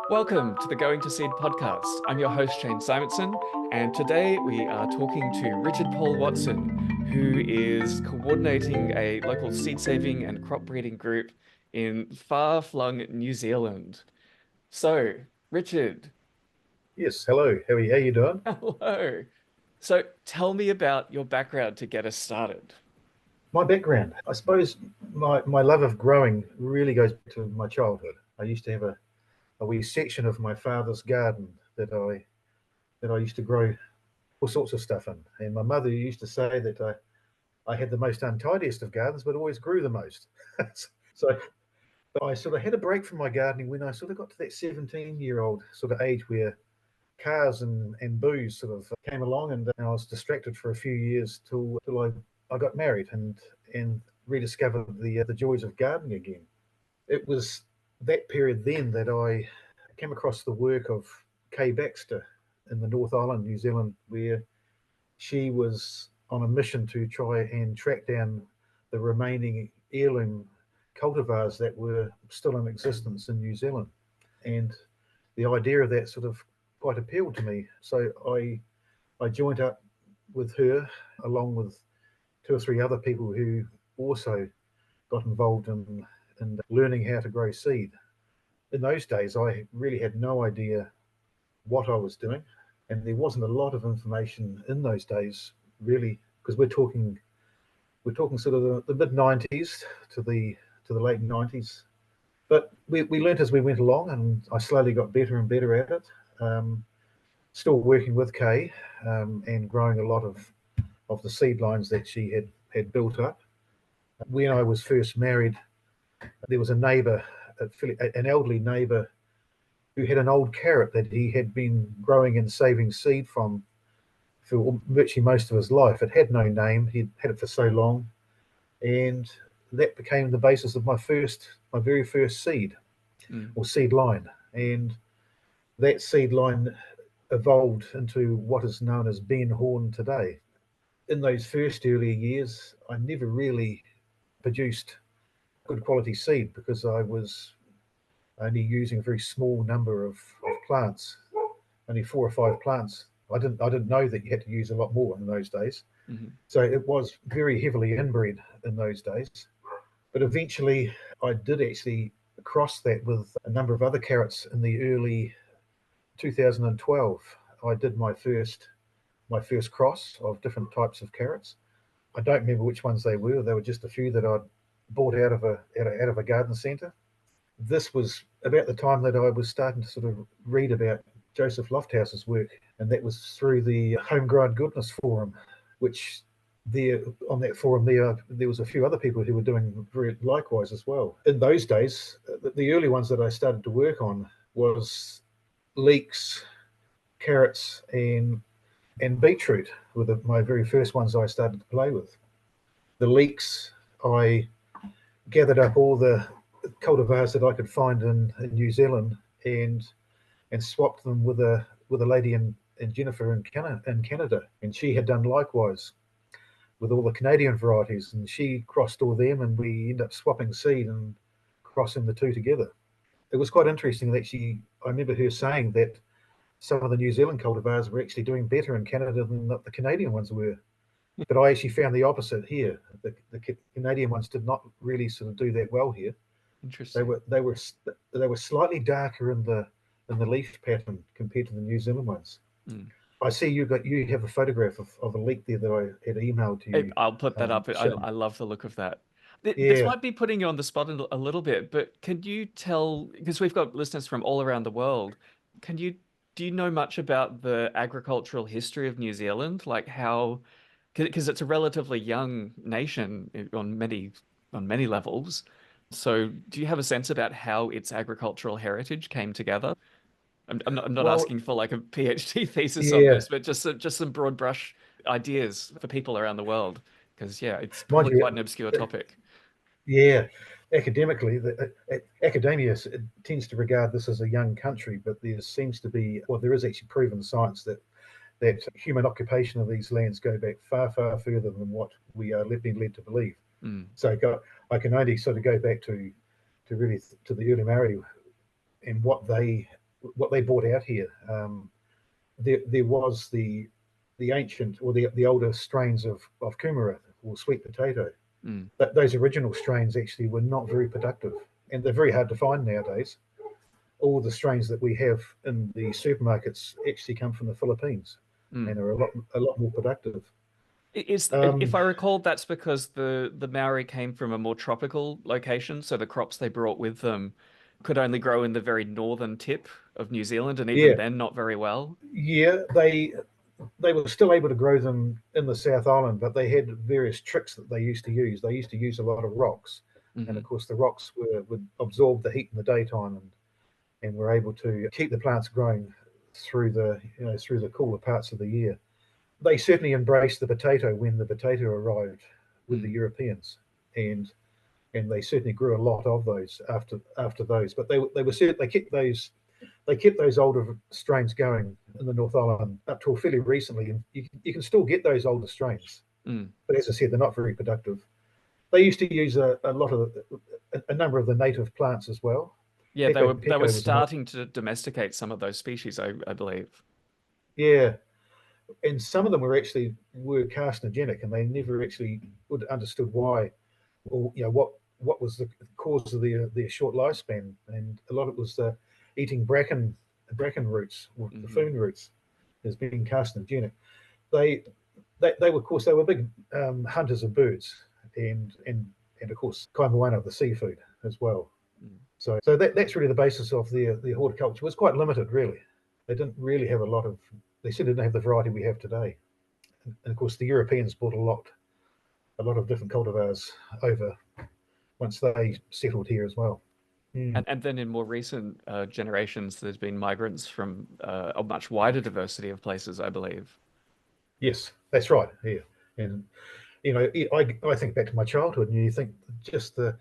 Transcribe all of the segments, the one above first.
Welcome to the Going to Seed podcast. I'm your host, Shane Simonson, and today we are talking to Richard Paul Watson, who is coordinating a local seed saving and crop breeding group in far-flung New Zealand. So, Richard, Yes, hello. How you doing? hello. So, tell me about your background to get us started. My background, I suppose my love of growing really goes back to my childhood. I used to have a wee section of my father's garden that I used to grow all sorts of stuff in. And my mother used to say that I had the most untidiest of gardens, but always grew the most. So but I sort of had a break from my gardening when I sort of got to that 17-year-old sort of age where cars and booze sort of came along, and I was distracted for a few years till I got married and rediscovered the joys of gardening again. It was that period then that I came across the work of Kay Baxter in the North Island, New Zealand, where she was on a mission to try and track down the remaining heirloom cultivars that were still in existence in New Zealand. And the idea of that sort of quite appealed to me. So I joined up with her along with two or three other people who also got involved in learning how to grow seed. In those days, I really had no idea what I was doing, and there wasn't a lot of information in those days, really, because we're talking sort of the mid '90s to the late '90s. But we learnt as we went along, and I slowly got better and better at it. Um, Still working with Kay and growing a lot of the seed lines that she had built up. When I was first married, there was a neighbour, an elderly neighbour, who had an old carrot that he had been growing and saving seed from for virtually most of his life. It had no name. He'd had it for so long, and that became the basis of my very first seed Mm. or seed line. And that seed line evolved into what is known as Ben Horn today. In those first earlier years, I never really produced good quality seed because I was only using a very small number of plants, only 4 or 5 plants. I didn't know that you had to use a lot more in those days. Mhm. So it was very heavily inbred in those days. But eventually I did actually cross that with a number of other carrots in the early 2012. I did my first cross of different types of carrots. I don't remember which ones they were. They were just a few that I'd bought out of a garden centre. This was about the time that I was starting to sort of read about Joseph Lofthouse's work, and that was through the Homegrown Goodness Forum, which there on that forum there was a few other people who were doing very likewise as well. In those days, the early ones that I started to work on was leeks, carrots, and beetroot were my very first ones I started to play with. The leeks, I gathered up all the cultivars that I could find in New Zealand and swapped them with a lady in Jennifer in Canada, and she had done likewise with all the Canadian varieties, and she crossed all them, and we ended up swapping seed and crossing the two together. It was quite interesting that I remember her saying that some of the New Zealand cultivars were actually doing better in Canada than the Canadian ones were. But I actually found the opposite here. The Canadian ones did not really sort of do that well here. They Interesting. were they were they were slightly darker in the leaf pattern compared to the New Zealand ones. Mm. I see you have a photograph of a leek there that I had emailed to you, I'll put that up. Shane. I love the look of that. This Yeah. might be putting you on the spot a little bit, but can you tell, because we've got listeners from all around the world, can you do you know much about the agricultural history of New Zealand? Like how, because it's a relatively young nation on many levels. So do you have a sense about how its agricultural heritage came together? I'm not Well, asking for like a PhD thesis on yeah. this, but just some broad brush ideas for people around the world. Because yeah, it's Mind probably quite you, an obscure topic. yeah, academically, academia tends to regard this as a young country, but there seems to be, well, there is actually proven science that human occupation of these lands go back far, far further than what we are being led to believe. Mm, So I can only sort of go back to really to the early Maori and what they what they brought out here. There was the ancient or the older strains of kumara or sweet potato. Mm. That those original strains actually were not very productive, and they're very hard to find nowadays. All the strains that we have in the supermarkets actually come from the Philippines Mm. and are a lot more productive. If Um, I recall, that's because the Maori came from a more tropical location, so the crops they brought with them could only grow in the very northern tip of New Zealand, and even yeah, then, not very well. yeah, they were still able to grow them in the South Island, but they had various tricks that they used to use. They used to use a lot of rocks, and Hmm. of course the rocks would absorb the heat in the daytime and were able to keep the plants growing through the cooler parts of the year. They certainly embraced the potato when the potato arrived with the Mm. Europeans, and and they certainly grew a lot of those after those. But they were they kept those older strains going in the North Island up till fairly recently, and you can still get those older strains. Mm. But as I said, they're not very productive. They used to use a lot of a number of the native plants as well. Yeah, Pepe they were Peco was another. starting to domesticate some of those species, I believe. Yeah, and some of them were carcinogenic, and they never actually would understood why, or what was the cause of their short lifespan. And a lot of it was eating bracken roots or the Hmm. fern roots as being carcinogenic. They they were, of course, they were big hunters of birds, and and and of course kaimoana, the seafood as well. Mm. So that's really the basis of their horticulture. It was quite limited, really. They didn't really have a lot of. They certainly didn't have the variety we have today. And of course, the Europeans brought a lot of different cultivars over once they settled here as well. Mm. And then in more recent generations, there's been migrants from a much wider diversity of places, I believe. Yes, that's right. Yeah, and I think back to my childhood, and you think just the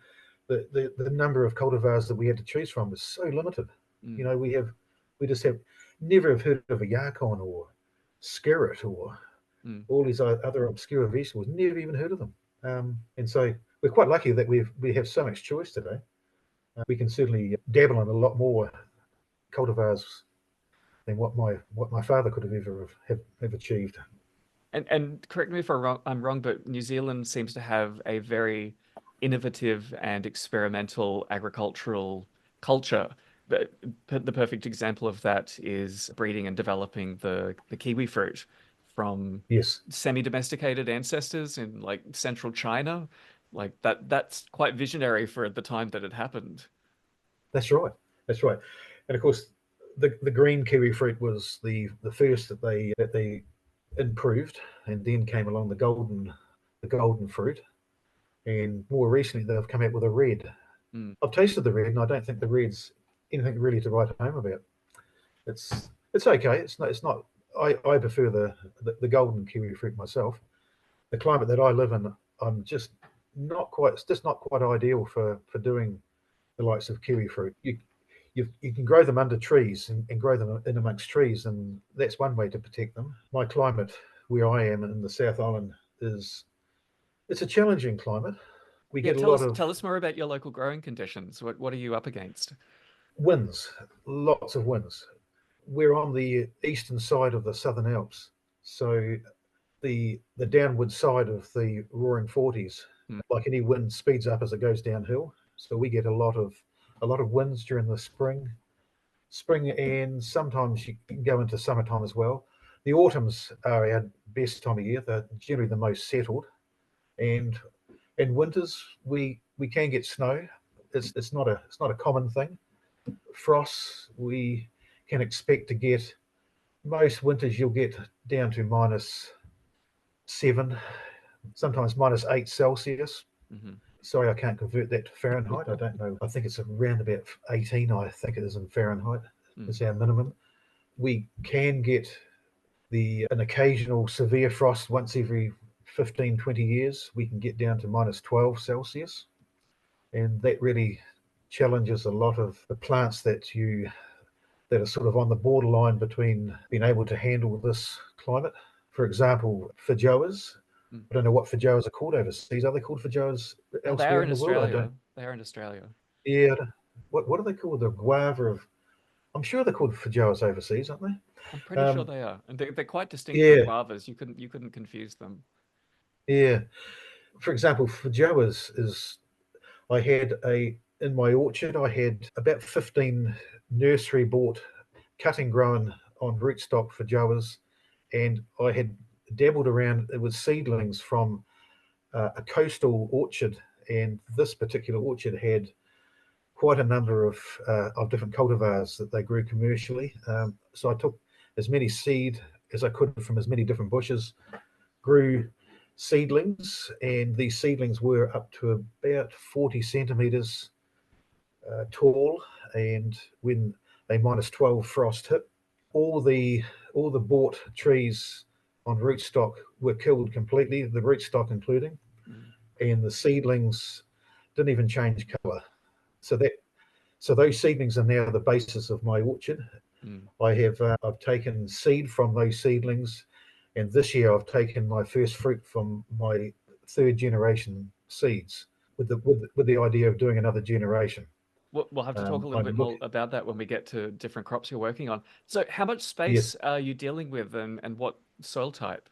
number of cultivars that we had to choose from was so limited. Mm. We just have never have heard of a yakon or skirret or Mm. all these other obscure vegetables. Never even heard of them. And so we're quite lucky that we have so much choice today. We can certainly dabble in a lot more cultivars than what my father could have ever have achieved. And correct me if I'm wrong, but New Zealand seems to have a very innovative and experimental agricultural culture. But the perfect example of that is breeding and developing the kiwi fruit from Yes, semi-domesticated ancestors in like central China. Like that's quite visionary for the time that it happened. that's right. That's right. And of course, the green kiwi fruit was the first that they improved, and then came along the golden fruit, and more recently they've come out with a red. Mm. I've tasted the red, and I don't think the red's anything really to write home about. It's okay. It's not. I prefer the golden kiwi fruit myself. The climate that I live in, I'm just not quite. It's just not quite ideal for doing the likes of kiwi fruit. You can grow them under trees and grow them in amongst trees, and that's one way to protect them. My climate, where I am in the South Island, is it's a challenging climate. We Yeah, get a lot tell of us more about your local growing conditions. What are you up against? winds, lots of winds. We're on the eastern side of the Southern Alps, so the downward side of the Roaring Forties, Mm. like any wind, speeds up as it goes downhill. So we get a lot of winds during the spring, and sometimes you can go into summertime as well. The autumns are our best time of year. They're generally the most settled, and in winters we can get snow. It's not a common thing. Frosts we can expect to get. Most winters you'll get down to -7, sometimes -8 Celsius. Hmm. Sorry, I can't convert that to Fahrenheit. I don't know. I think it's around about 18. I think it is in Fahrenheit. Mm. Is our minimum. We can get an occasional severe frost once every 15, 20 years. We can get down to -12 Celsius, and that really challenges a lot of the plants that are sort of on the borderline between being able to handle this climate. For example, feijoas. Mm. I don't know what feijoas are called overseas. Are they called feijoas They elsewhere are in in the world? I don't. Australia. They are in Australia. Yeah. What are they called? The guava of. I'm sure they're called feijoas overseas, aren't I'm they? pretty sure they are, and they're quite distinct from Yeah, guavas. You couldn't confuse them. yeah. For example, feijoas is I had a in my orchard. I had about 15 nursery bought cutting grown on rootstock feijoas, and I had dabbled around with seedlings from a coastal orchard, and this particular orchard had quite a number of different cultivars that they grew commercially. So I took as many seed as I could from as many different bushes, grew seedlings, and these seedlings were up to about 40 centimeters tall. And when a -12 frost hit, all the all the bought trees on rootstock were killed completely, the rootstock including, Mm, and the seedlings didn't even change color. So that so those seedlings are now the basis of my orchard. mm. I've taken seed from those seedlings, and this year I've taken my first fruit from my third generation seeds with the idea of doing another generation. We'll have to talk a little I'm bit more looking. about that when we get to different crops you're working on. So, how much Yes, space are you dealing with, and what soil type?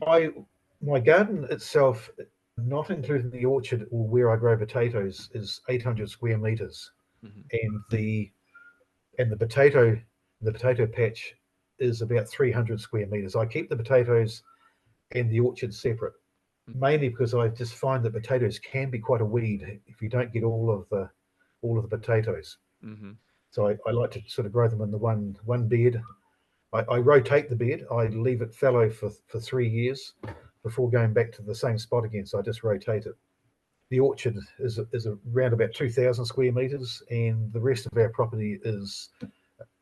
I my garden itself, not including the orchard or where I grow potatoes, is 800 square meters, Hmm. and the potato patch is about 300 square meters. I keep the potatoes and the orchard separate, mainly because I just find that potatoes can be quite a weed if you don't get all of the potatoes. Hmm. So I like to sort of grow them in the one bed. I rotate the bed. I leave it fallow for 3 years before going back to the same spot again. So I just rotate it. The orchard is around about 2,000 square meters, and the rest of our property is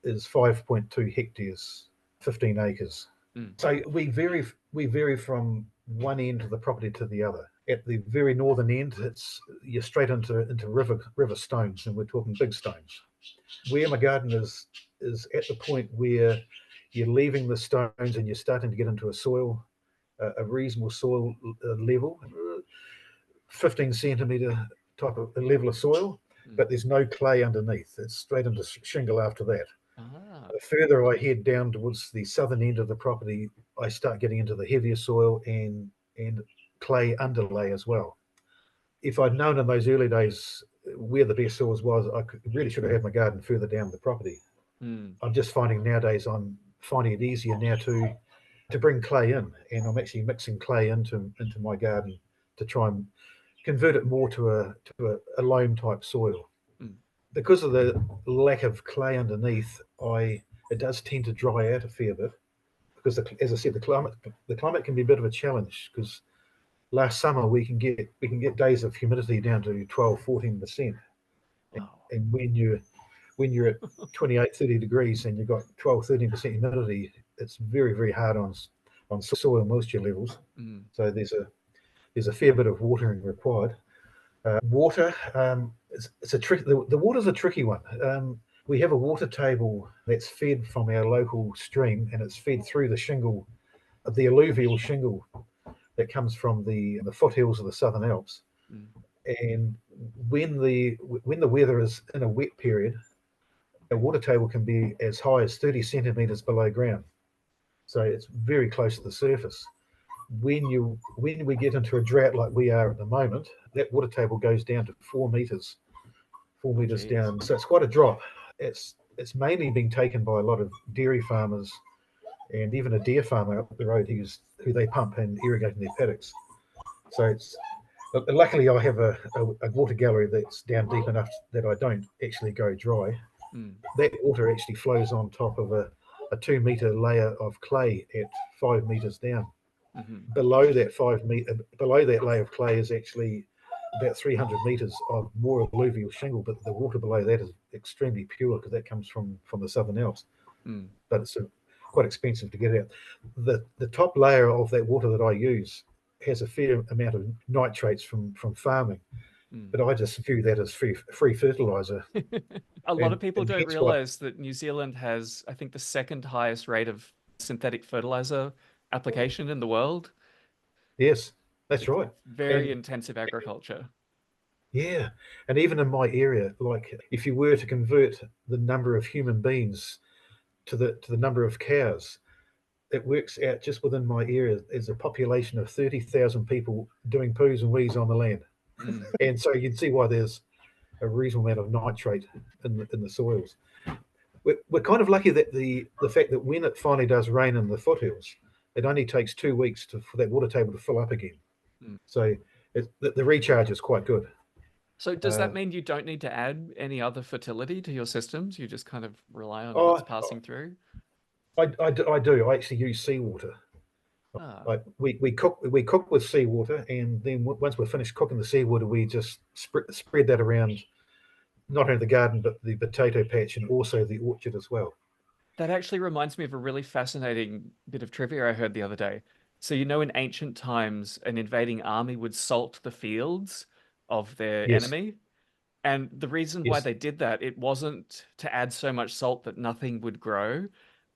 5.2 hectares, 15 acres. Mm. So we vary from one end of the property to the other. At the very northern end, it's you're straight into river stones, and we're talking big stones. Where my garden is at the point where you're leaving the stones and you're starting to get into a reasonable soil level, 15 centimeter type of level of soil, Mm. but there's no clay underneath. It's straight into shingle after that. Ah. The further I head down towards the southern end of the property, I start getting into the heavier soil and clay underlay as well. If I'd known in those early days where the best soils was, really should have had my garden further down the property. Mm. I'm just finding nowadays I'm finding it easier now to bring clay in, and I'm actually mixing clay into my garden to try and convert it more to a loam type soil. Mm. Because of the lack of clay underneath, I it does tend to dry out a fair bit because, as I said, the climate can be a bit of a challenge because last summer we can get days of humidity down to 12, 14%, Wow. and when you're at 28, 30 degrees and you've got 12, 13% humidity, it's very, very hard on soil moisture levels. Mm. So there's a fair bit of watering required. Water, it's a trick. The water's a tricky one. We have a water table that's fed from our local stream, and it's fed through the alluvial shingle that comes from the foothills of the Southern Alps. Mm. And when the weather is in a wet period, our water table can be as high as 30 centimeters below ground. So it's very close to the surface. When we get into a drought like we are at the moment, that water table goes down to 4 meters, four Oh, meters geez. down. So it's quite a drop. It's mainly being taken by a lot of dairy farmers and even a deer farmer up the road who they pump and irrigate in their paddocks. So it's luckily I have a water gallery that's down deep enough that I don't actually go dry. Mm. That water actually flows on top of a 2 meter layer of clay at 5 meters down. Hmm. Below that layer of clay is actually about 300 meters of more alluvial shingle, but the water below that is extremely pure because that comes from the Southern Alps. Mm. But it's quite expensive to get out. The top layer of that water that I use has a fair amount of nitrates from farming, Mm. but I just view that as free fertilizer, A lot of people and don't hence why. realize that New Zealand has, I think, the second highest rate of synthetic fertilizer application in the world. Yes, that's It's right. very And intensive agriculture. Yeah, and even in my area, like if you were to convert the number of human beings to the number of cows, it works out just within my area. There's a population of 30,000 people doing poos and wees on the land, Mm, and so you can see why there's a reasonable amount of nitrate in the soils. We're kind of lucky that the fact that when it finally does rain in the foothills, it only takes 2 weeks for that water table to fill up again. mm. So the recharge is quite good. So does Uh, that mean you don't need to add any other fertility to your systems? You just kind of rely on what's oh, passing through? I do. I actually use seawater. Ah, Like we cook with seawater, and then once we're finished cooking the seawater, we just spread that around not only the garden but the potato patch and also the orchard as well. that actually reminds me of a really fascinating bit of trivia I heard the other day. So, you know, in ancient times, an invading army would salt the fields of their Yes, enemy. And the reason why yes, they did that, it wasn't to add so much salt that nothing would grow.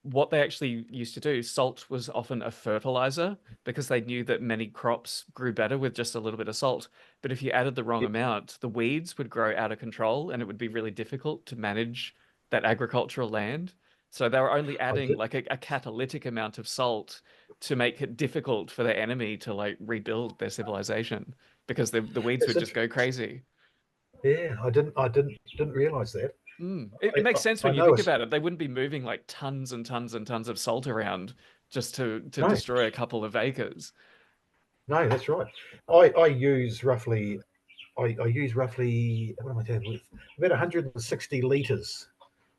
What they actually used to do, salt was often a fertilizer because they knew that many crops grew better with just a little bit of salt. But if you added the wrong yep, amount, the weeds would grow out of control and it would be really difficult to manage that agricultural land. So they were only I adding did. like a catalytic amount of salt to make it difficult for their enemy to like rebuild their civilization because the weeds That's would just go interesting. crazy. Yeah, I didn't realize that. Mm. It I, makes sense I when you know think it's about it. They wouldn't be moving like tons and tons and tons of salt around just to no, destroy a couple of acres. no, that's right. I use roughly I use roughly what am I doing with about 160 liters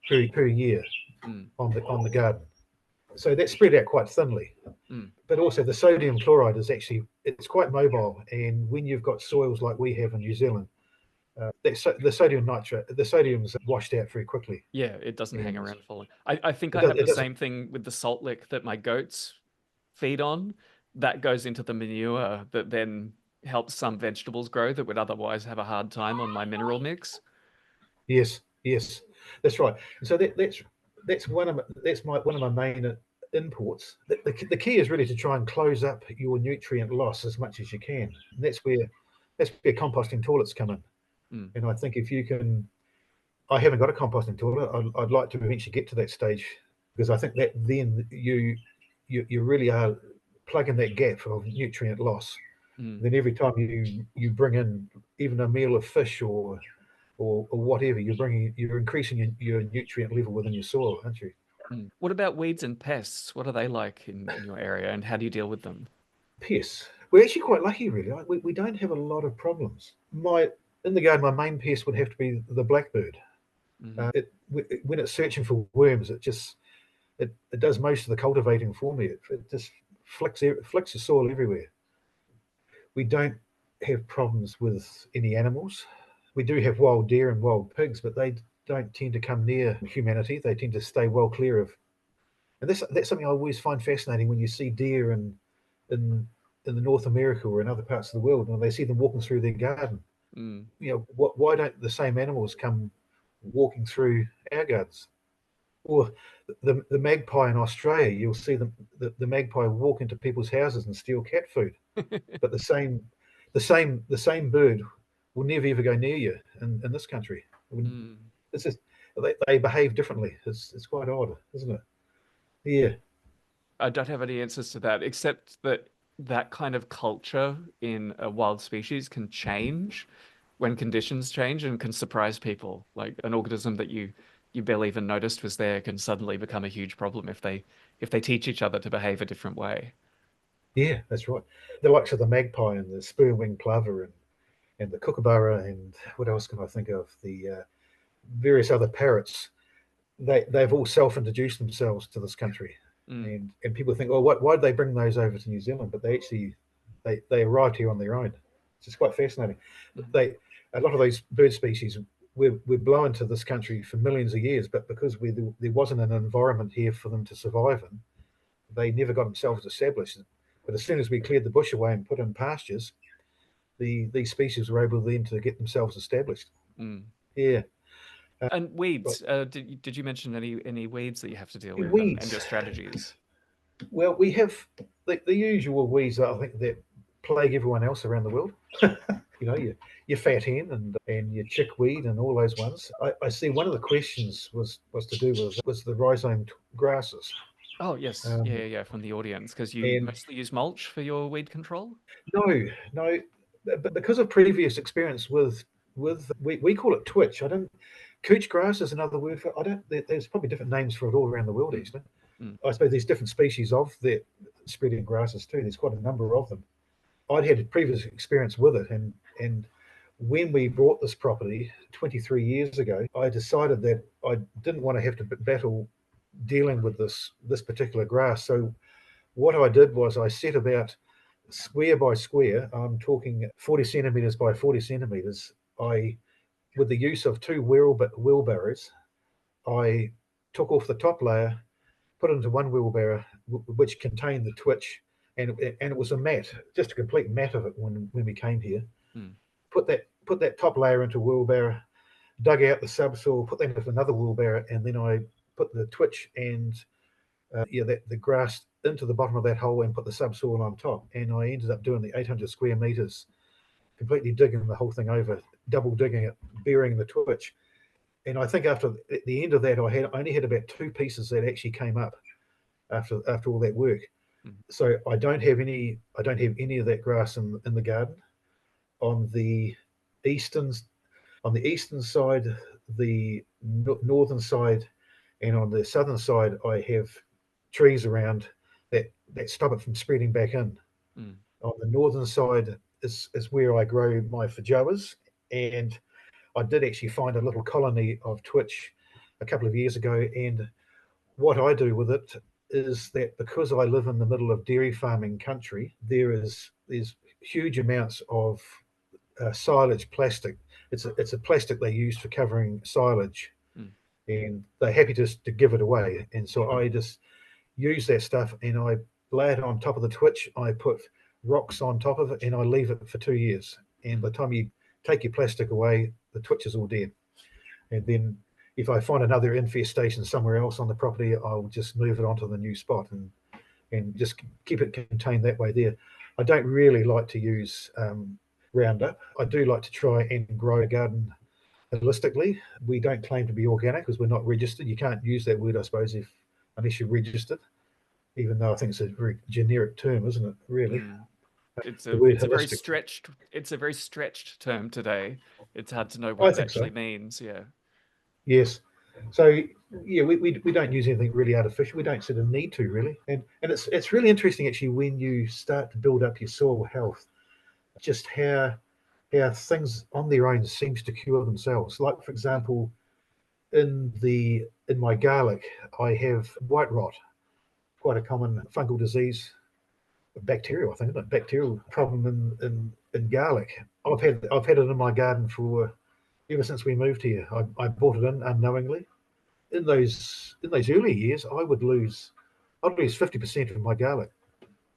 per year Mm, on the garden. So that's spread out quite thinly. mm, But also the sodium chloride is actually it's quite mobile, and when you've got soils like we have in New Zealand, the sodium nitrate, the sodium's washed out very quickly, yeah, it doesn't hang and around falling. I think it I does have it the doesn't. same thing with the salt lick that my goats feed on. That goes into the manure that then helps some vegetables grow that would otherwise have a hard time on my mineral mix. Yes, yes, that's right. And so that's one of my main imports. The key is really to try and close up your nutrient loss as much as you can. And that's where composting toilets come in. Mm, And I think if you can, I haven't got a composting toilet. I'd like to eventually get to that stage because I think that then you really are plugging that gap of nutrient loss. mm. Then every time you bring in even a meal of fish or whatever, you're increasing your nutrient level within your soil, aren't you? Mm. What about weeds and pests? What are they like in your area and how do you deal with them? Pests. We're actually quite lucky, really. We don't have a lot of problems. My in the garden, my main pest would have to be the blackbird. Mm, When it's searching for worms, it does most of the cultivating for me. It just flicks the soil everywhere. We don't have problems with any animals. We do have wild deer and wild pigs, but they don't tend to come near humanity. They tend to stay well clear of. And that's something I always find fascinating when you see deer in in the North America or in other parts of the world, and they see them walking through their garden. mm, You know, why don't the same animals come walking through our gardens? Or the magpie in Australia, you'll see the magpie walk into people's houses and steal cat food. But the same bird will never ever go near you in this country. mm. It's just they behave differently. It's quite odd, isn't it? Yeah, I don't have any answers to that, except that that kind of culture in a wild species can change when conditions change and can surprise people. Like an organism that you barely even noticed was there can suddenly become a huge problem if they teach each other to behave a different way. yeah, that's right. The likes of the magpie and the spur-winged plover and the kookaburra and what else can I think of? The various other parrots. They've all self-introduced themselves to this country, Mm, and people think, oh, why did they bring those over to New Zealand? But they arrived here on their own. It's just quite fascinating. mm, They A lot of those bird species we're blown to this country for millions of years, but because there wasn't an environment here for them to survive in, they never got themselves established. But as soon as we cleared the bush away and put in pastures, these species were able then to get themselves established. mm. Yeah, And but weeds, did you mention any weeds that you have to deal with and weeds. your strategies? Well, we have the usual weeds that I think that plague everyone else around the world. your fat hen and your chickweed and all those ones. I see one of the questions was to do with was the rhizome grasses. Oh, yes. Yeah, Um, yeah, yeah, from the audience, because you and mostly use mulch for your weed control? no, no, but because of previous experience with we call it twitch. I don't Couch grass is another word for I don't. There's probably different names for it all around the world. Mm, Actually, mm, I suppose there's different species of the spreading grasses too. There's quite a number of them. I'd had a previous experience with it, and when we bought this property 23 years ago, I decided that I didn't want to have to battle dealing with this particular grass. So what I did was I set about square by square. I'm talking 40 centimeters by 40 centimeters. I with the use of two wheelbarrows, I took off the top layer, put it into one wheelbarrow, which contained the twitch, and it was a mat, just a complete mat of it when we came here. mm, Put that top layer into a wheelbarrow, dug out the subsoil, put that into another wheelbarrow, and then I put the twitch and the grass into the bottom of that hole and put the subsoil on top. And I ended up doing the 800 square meters, completely digging the whole thing over, double digging it, burying the twitch. And I think after at the end of that, I only had about two pieces that actually came up after all that work. mm, So I don't have any of that grass in the garden. On the eastern on the eastern side, the northern side, and on the southern side, I have trees around that stop it from spreading back in. mm, On the northern side is where I grow my feijoas, and I did actually find a little colony of twitch a couple of years ago. And what I do with it is that because I live in the middle of dairy farming country, there's huge amounts of silage plastic. It's a plastic they use for covering silage, mm, and they're happy to give it away. And so I just use that stuff and I lay it on top of the twitch. I put rocks on top of it and I leave it for 2 years. And by mm, the time you take your plastic away, the twitch is all dead. And then if I find another infestation somewhere else on the property, I'll just move it onto the new spot and just keep it contained that way there. I don't really like to use Roundup. I do like to try and grow a garden holistically. We don't claim to be organic because we're not registered. You can't use that word, I suppose, if unless you're registered, even though I think it's a very generic term, isn't it? Really, mm. It's the a word it's a very holistic. stretched term today. It's hard to know what I it think so. actually means. Yeah. Yes. So yeah, we don't use anything really artificial. We don't sort of need to really, and it's really interesting actually when you start to build up your soil health, just how things on their own seems to cure themselves. Like for Mm, example, in my garlic, I have white rot, quite a common fungal disease, bacterial, I think, isn't it? Bacterial problem in garlic. I've had it in my garden for ever since we moved here. I brought it in unknowingly. In those early years, I'd lose 50% of my garlic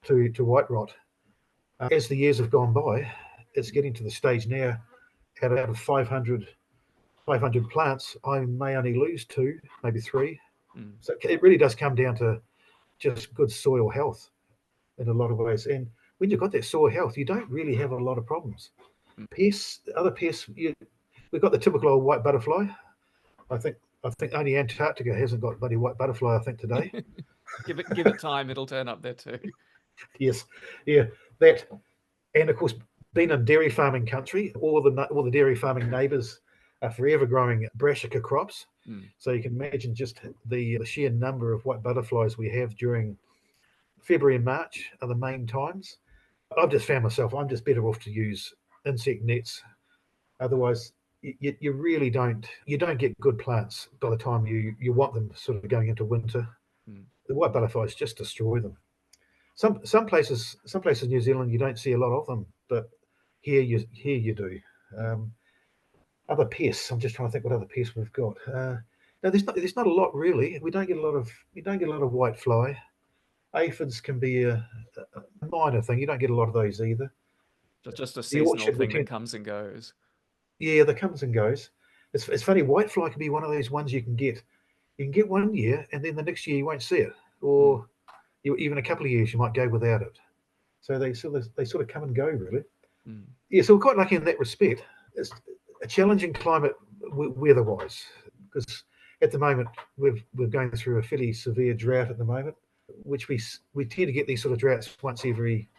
to white rot. As the years have gone by, it's getting to the stage now. Out of 500 plants, I may only lose two, maybe three. mm, So it really does come down to just good soil health in a lot of ways. And when you've got that soil health, you don't really have a lot of problems. mm. Other pests, we've got the typical old white butterfly. I think I think only Antarctica hasn't got bloody white butterfly. I think today. Give it time, it'll turn up there too. Yes, yeah, that, and of course, being in dairy farming country, all the dairy farming neighbours are forever growing brassica crops. Mm, So you can imagine just the sheer number of white butterflies we have during February and March are the main times. I've just found myself I'm just better off to use insect nets. Otherwise, you really don't get good plants by the time you want them sort of going into winter. mm, The white butterflies just destroy them. Some places in New Zealand you don't see a lot of them, but here you do. mm, Um, Other pests. I'm just trying to think what other pests we've got. No, there's not a lot really. We don't get a lot of white fly. Aphids can be a minor thing. You don't get a lot of those either. just a The seasonal orchard we thing that tend, comes and goes. yeah, that comes and goes. It's funny. Whitefly can be one of those ones you can get. You can get one year, and then the next year you won't see it, Mm, or even a couple of years you might go without it. So they sort of come and go really. mm. Yeah, so we're quite lucky in that respect. It's a challenging climate weather-wise because at the moment we're going through a fairly severe drought at the moment, which we tend to get these sort of droughts once every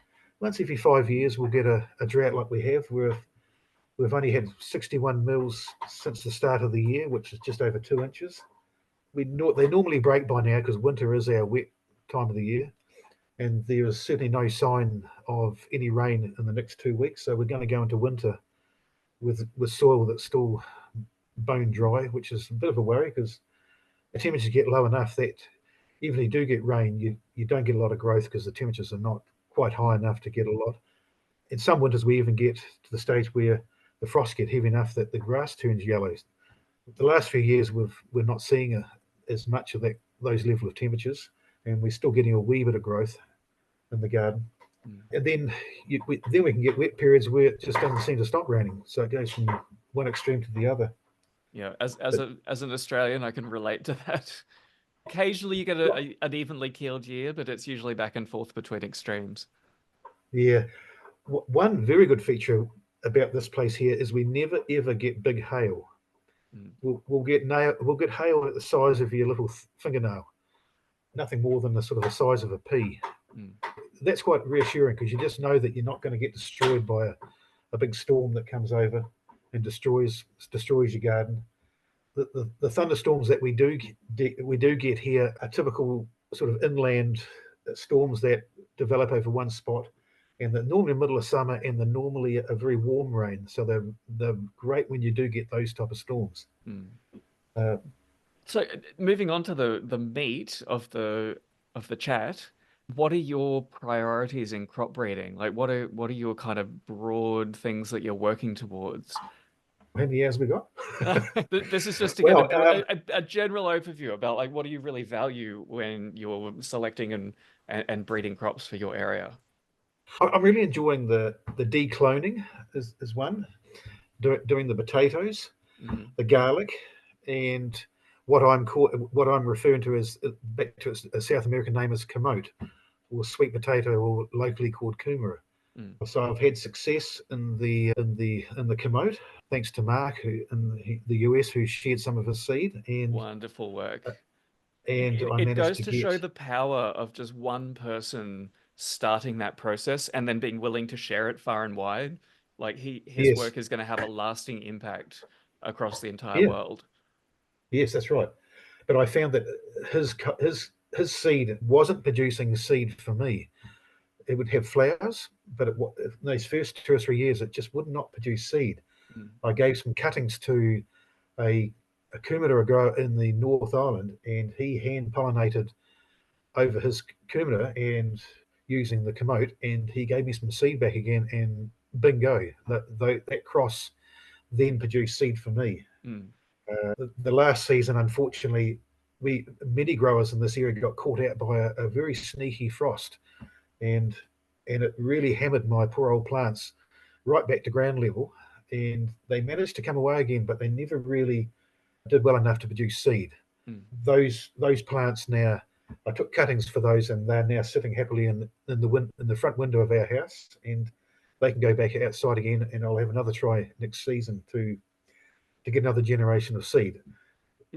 5 years. We'll get a drought like we have. We've only had 61 mils since the start of the year, which is just over 2 inches. They normally break by now because winter is our wet time of the year, and there is certainly no sign of any rain in the next 2 weeks. So we're going to go into winter with soil that's still bone dry, which is a bit of a worry because the temperatures get low enough that even if you do get rain, you don't get a lot of growth because the temperatures are not quite high Mm, enough to get a lot. In some winters, we even get to the stage where the frosts get heavy enough that the grass turns yellow. The last few years, we're not seeing as much of those level of temperatures, and we're still getting a wee bit of growth in the garden. mm. And then then we can get wet periods where it just doesn't seem to stop raining, so it goes from one extreme to the other. Yeah, as But a as an Australian, I can relate to that. Occasionally, you get an evenly keeled year, but it's usually back and forth between extremes. yeah, one very good feature about this place here is we never ever get big hail. Mm, We'll get hail at the size of your little fingernail, nothing more than the sort of the size of a pea. mm, That's quite reassuring because you just know that you're not going to get destroyed by a big storm that comes over and destroys your garden. The thunderstorms that we do get here are typical sort of inland storms that develop over one spot, and they're normally in the middle of summer, and they're normally a very warm rain. So they're great when you do get those type of storms. mm. Uh, So, moving on to the meat of the chat, what are your priorities in crop breeding? Like, what are your kind of broad things that you're working towards? how many years we got? This is just to get Well, a general overview about like what do you really value when you're selecting and breeding crops for your area. I'm really enjoying the decloning is one. Doing the potatoes, Mm, the garlic, and what I'm referring to as back to a South American name is camote, or sweet potato, or locally called kumara. mm. So I've had success in the camote, thanks to Mark in the US, who shared some of his seed, Wonderful work. and I It managed goes to to get. show the power of just one person starting that process and then being willing to share it far and wide. Like his Yes, work is going to have a lasting impact across the entire yeah, world. yes, that's right. But I found that his seed wasn't producing seed for me. It would have flowers, but in those first 2 or 3 years, it just would not produce seed. Mm, I gave some cuttings to a, a Kumara grower in the North Island, and he hand pollinated over his Kumara and using the camote, and he gave me some seed back again, and bingo, that cross then produced seed for me. mm, The last season, unfortunately, we many growers in this area got caught out by a very sneaky frost, and it really hammered my poor old plants right back to ground level. And they managed to come away again, but they never really did well enough to produce seed. mm. Those plants now, I took cuttings for those, and they're now sitting happily in the front window of our house, and they can go back outside again, and I'll have another try next season to get another generation of seed.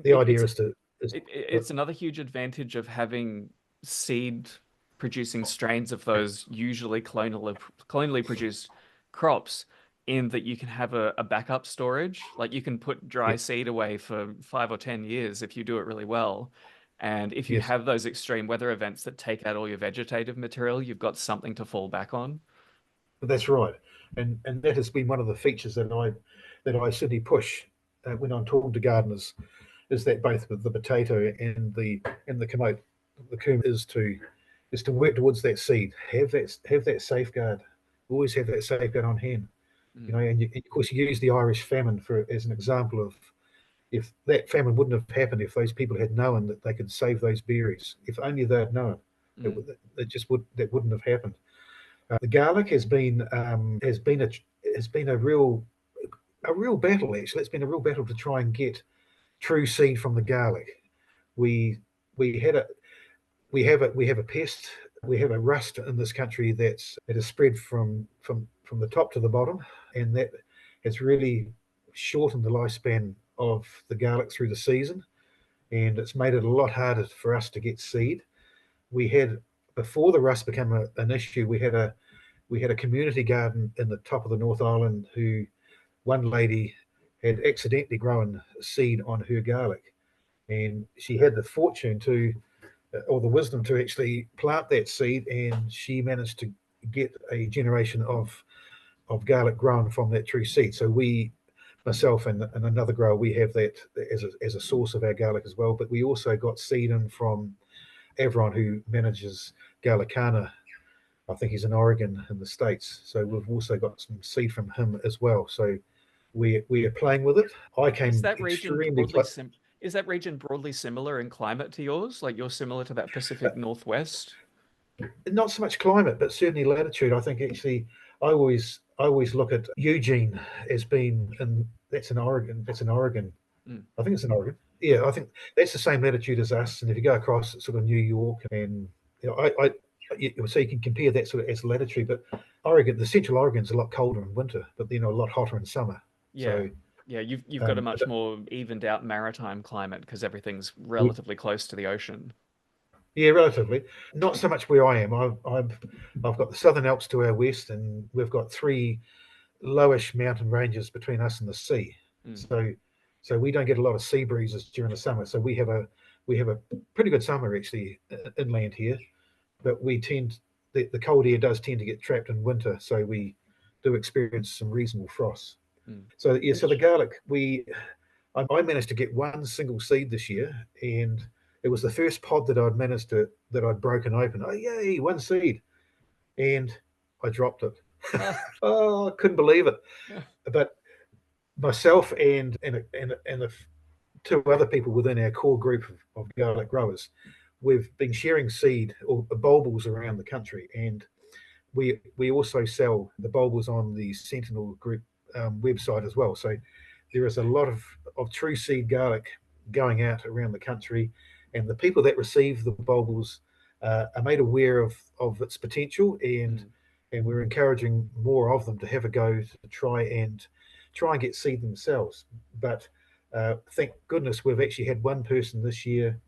The idea It's is to is it's another huge advantage of having seed producing strains of those usually clonally produced crops in that you can have a backup storage. Like you can put dry yes, seed away for 5 or 10 years if you do it really well. And if you yes, have those extreme weather events that take out all your vegetative material, you've got something to fall back on. that's right, and that has been one of the features that I certainly push when I'm talking to gardeners, is that both with the potato and the camote, the coom is to work towards that seed. Have that safeguard. Always have that safeguard on hand. Mm, And of course you use the Irish famine for as an example of, if that famine wouldn't have happened, if those people had known that they could save those berries, if only they had known, it, mm, it just would that wouldn't have happened. The garlic has been a real battle. Actually, it's been a real battle to try and get true seed from the garlic. We we had a we have a pest. We have a rust in this country that has spread from the top to the bottom, and that has really shortened the lifespan of the garlic through the season, and it's made it a lot harder for us to get seed. We had before the rust became an issue. We had a community garden in the top of the North Island who one lady had accidentally grown seed on her garlic, and she had the fortune to or the wisdom to actually plant that seed, and she managed to get a generation of garlic grown from that tree seed. So myself and another grower, we have that as a source of our garlic as well. But we also got seed in from Avron, who manages Gallicana. I think he's in Oregon in the States. So we've also got some seed from him as well. So we are playing with it. I Is came that region extremely broadly close. sim is that region broadly similar in climate to yours? Like you're similar to that Pacific Northwest? Not so much climate, but certainly latitude. I think actually, I always look at Eugene as being, and that's in Oregon. That's in Oregon. Mm. I think it's in Oregon. Yeah, I think that's the same latitude as us. And if you go across sort of New York, and so you can compare that sort of as latitude. But Oregon, the Central Oregon's a lot colder in winter, but a lot hotter in summer. Yeah. So Yeah, you've got a um, much more evened out maritime climate because everything's we, relatively close to the ocean. yeah, relatively. Not so much where I am. I've got the Southern Alps to our west, and we've got three lowish mountain ranges between us and the sea. Mm. So so we don't get a lot of sea breezes during the summer. So we have a pretty good summer actually inland here, but the cold air does tend to get trapped in winter. So we do experience some reasonable frosts. Mm. So yeah, so the garlic I managed to get one single seed this year, and it was the first pod that I'd broken open. Oh yay, one seed, and I dropped it. Ah. Oh, I couldn't believe it. But myself and the two other people within our core group of garlic growers, we've been sharing seed or bulbils around the country, and we also sell the bulbils on the Sentinel Group website as well. So there is a lot of true seed garlic going out around the country, and the people that receive the bulbils are made aware of its potential, and Mm. we're encouraging more of them to have a go to try and get seed themselves. But thank goodness we've actually had one person this year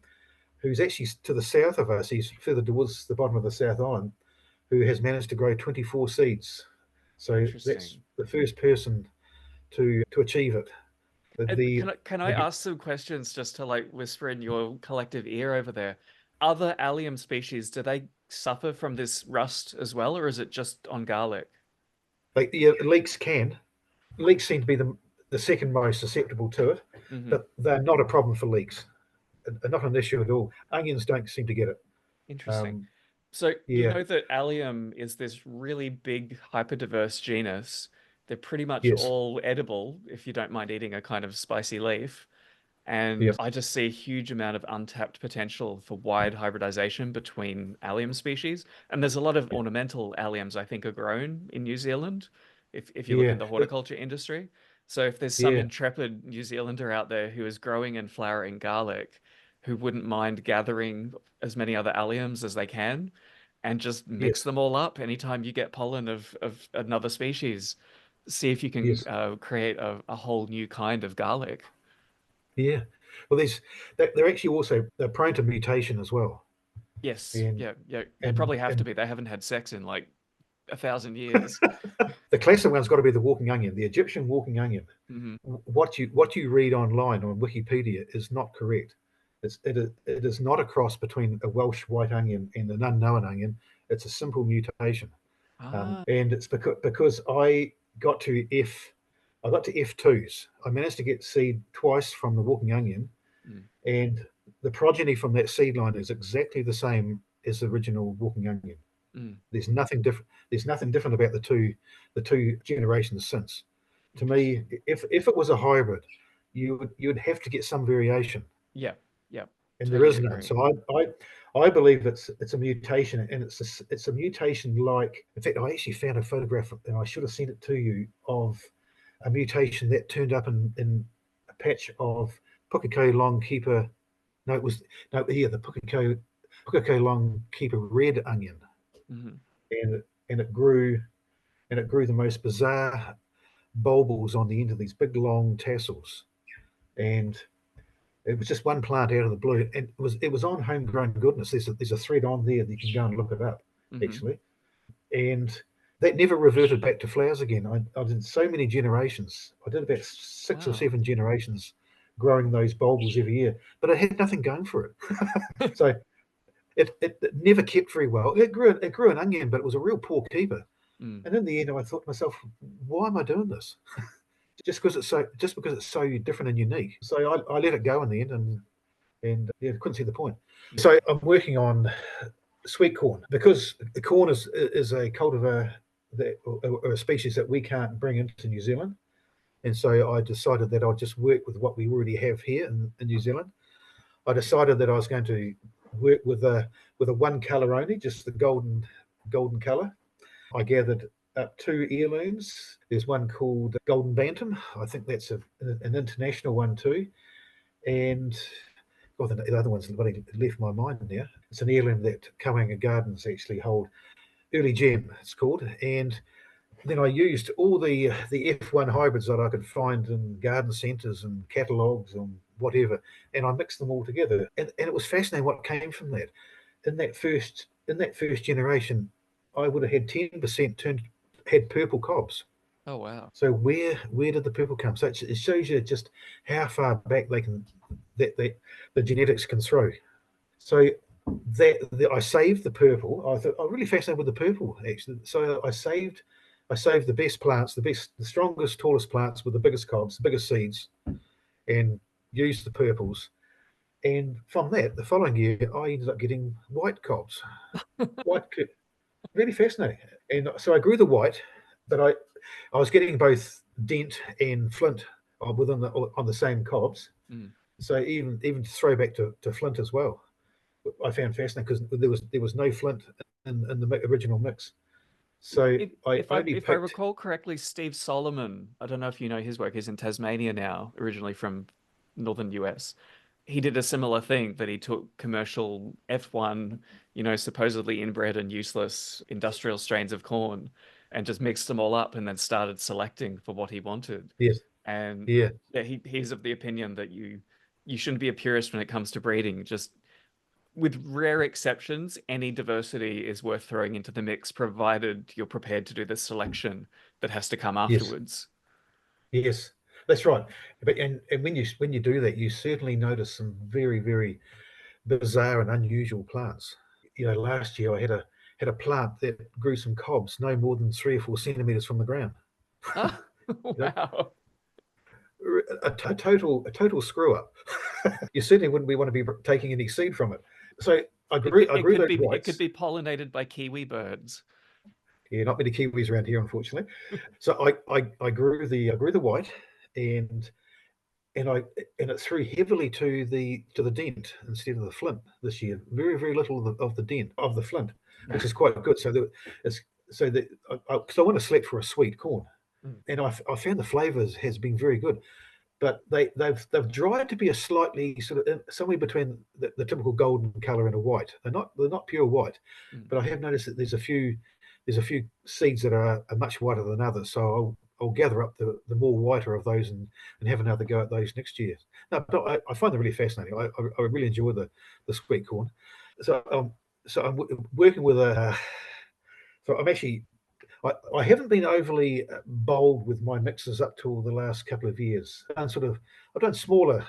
who's actually to the south of us. He's further towards the bottom of the South Island, who has managed to grow 24 seeds. So that's Interesting. the first person to achieve it. The, And the, can I the ask some questions just to like whisper in your collective ear over there? Other allium species, do they suffer from this rust as well, or is it just on garlic? like the leeks seem to be the second most susceptible to it, Hmm. but they're not a problem for leeks. Not an issue at all. Onions don't seem to get it. Interesting. Um, So you yeah. know that allium is this really big hyperdiverse genus. They're pretty much Yes. all edible if you don't mind eating a kind of spicy leaf. Yeah. And I just see a huge amount of untapped potential for wide hybridization between allium species. And there's a lot of Yeah. ornamental alliums I think are grown in New Zealand, if you look Yeah. in the horticulture industry. So if there's some Yeah. intrepid New Zealander out there who is growing and flowering garlic, who wouldn't mind gathering as many other alliums as they can and just mix Yes. them all up anytime you get pollen of another species, see if you can Yes. create a whole new kind of garlic. Yeah. Well, they're actually also they're prone to mutation as well, Yes, and yeah, yeah. They and probably have to and be. They haven't had sex in like 1,000 years. the classic one's got to be the walking onion, the Egyptian walking onion. Hmm. What you read online on Wikipedia is not correct. It is not a cross between a Welsh white onion and an unknown onion. It's a simple mutation, Ah, and it's because I got to F2s. I managed to get seed twice from the walking onion, mm, and the progeny from that seed line is exactly the same as the original walking onion. mm, There's nothing different. There's nothing different about the two generations since. To me, interesting. if it was a hybrid, you'd have to get some variation, Yeah, yeah, and there totally is none. agree. So I believe it's a mutation, and it's a mutation like. In fact, I actually found a photograph, and I should have sent it to you of a mutation that turned up in a patch of Pukekohe long keeper. No, it was no, yeah, the Pukekohe long keeper red onion, Hmm. and it grew the most bizarre. bulbils on the end of these big long tassels, and it was just one plant out of the blue, and it was on Homegrown Goodness. There's a thread on there that you can go and look it up Hmm. actually, and that never reverted back to flowers again. I did so many generations. I did about six or Wow. seven generations growing those bulbils every year, but it had nothing going for it. So it never kept very well. It grew an onion, but it was a real poor keeper. Mm. And in the end, I thought to myself, why am I doing this? Just because it's so different and unique. So I let it go in the end, and yeah, couldn't see the point. Mm. So I'm working on sweet corn because the corn is a cultivar that, or a species that we can't bring into New Zealand. And so I decided that I'd just work with what we already have here in New Zealand. I decided that I was going to work with a one colour only, just the golden colour. I gathered up two heirlooms. There's one called Golden Bantam. I think that's an international one too. And the other one's left my mind now. It's an heirloom that Kawanga Gardens actually hold. Early Gem, it's called. And then I used all the F1 hybrids that I could find in garden centres and catalogues and whatever, and I mixed them all together. And it was fascinating what came from that. In that first generation, I would have had 10% had purple cobs. Oh, wow. So where did the purple come? So it shows you just how far back that the genetics can throw. So I saved the purple. I thought I'm really fascinated with the purple actually. So I saved the best plants, the strongest, tallest plants with the biggest cobs, the biggest seeds, and used the purples. And from that, the following year, I ended up getting white cobs. White, really fascinating. And so I grew the white, but I was getting both dent and flint on the same cobs. Mm. So even to throw back to flint as well, I found fascinating because there was no flint in the original mix. So If I if I only if I picked. recall correctly, Steve Solomon, I don't know if you know his work, he's in Tasmania now, originally from northern US. He did a similar thing that he took commercial F1, supposedly inbred and useless industrial strains of corn and just mixed them all up and then started selecting for what he wanted. Yes, And yeah, yeah, he's of the opinion that you shouldn't be a purist when it comes to breeding. Just with rare exceptions, any diversity is worth throwing into the mix, provided you're prepared to do the selection that has to come yes, afterwards. yes, that's right. But when you do that, you certainly notice some very, very bizarre and unusual plants. Last year I had a plant that grew some cobs no more than 3 or 4 centimeters from the ground. Ah, You know, wow. a total screw up. You certainly wouldn't want to be taking any seed from it. So I It grew could, I it grew could those be it could whites. be pollinated by kiwi birds. Yeah, not many kiwis around here, unfortunately. So I grew the white, and and I and it threw heavily to the dent instead of the flint this year. Very very little of the dent of the flint, which is quite good. It's so that because I want to select for a sweet corn, Mm, and I found the flavors has been very good. But they've dried to be a slightly sort of somewhere between the typical golden color and a white. They're not pure white, mm, but I have noticed that there's a few seeds that are much whiter than others. So I'll gather up the more whiter of those and have another go at those next year. No, but I find them really fascinating. I really enjoy the sweet corn. So I'm working with a. So I'm actually I haven't been overly bold with my mixes up till the last couple of years. I've done smaller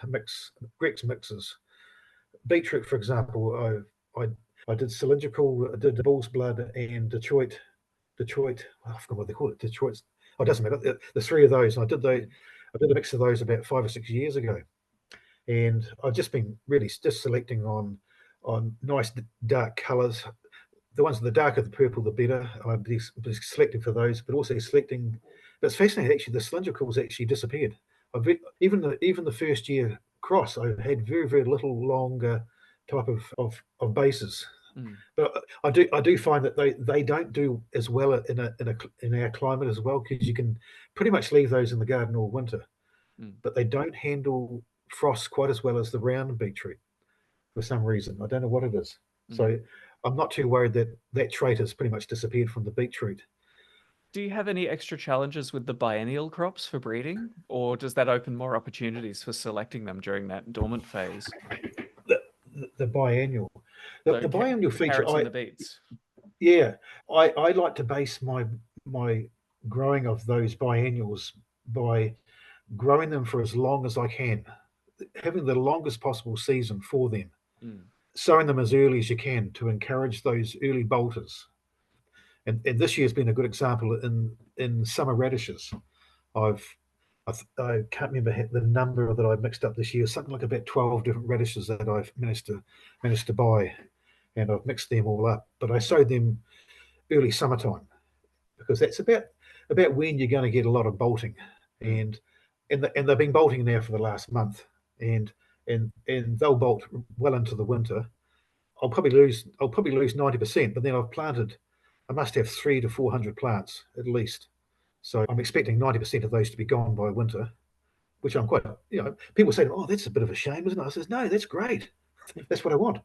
Grex mixes. Beetroot, for example, I did cylindrical, I did bull's blood and Detroit. I forgot what they call it. Detroit. Oh, it doesn't matter. The three of those. mm, I did a mix of those about 5 or 6 years ago, and I've just been really just selecting on nice dark colours. The ones the darker the purple, the better. I'd be selecting for those, but also selecting. But it's fascinating. Actually, the cylindricals actually disappeared. Even the first year cross, I had very very little longer type of bases. mm, But I do find that they don't do as well in our climate as well because you can pretty much leave those in the garden all winter, mm, but they don't handle frost quite as well as the round beetroot for some reason. I don't know what it is. mm. So I'm not too worried that that trait has pretty much disappeared from the beetroot. Do you have any extra challenges with the biennial crops for breeding, or does that open more opportunities for selecting them during that dormant phase? The, the biennial, So the biennial the feature, carrots and the beets. yeah, I like to base my growing of those biennials by growing them for as long as I can, having the longest possible season for them, Mm, sowing them as early as you can to encourage those early bolters. And this year's been a good example in summer radishes. I've I can't remember the number that I mixed up this year. Something like about 12 different radishes that I've managed to buy, and I've mixed them all up. But I sowed them early summertime because that's about when you're going to get a lot of bolting, mm, and and they've been bolting now for the last month, and and they'll bolt well into the winter. I'll probably lose 90%, but then I've planted. I must have 300 to 400 plants at least. So I'm expecting 90% of those to be gone by winter, which I'm quite, people say, oh, that's a bit of a shame, isn't it? I says, no, that's great. That's what I want.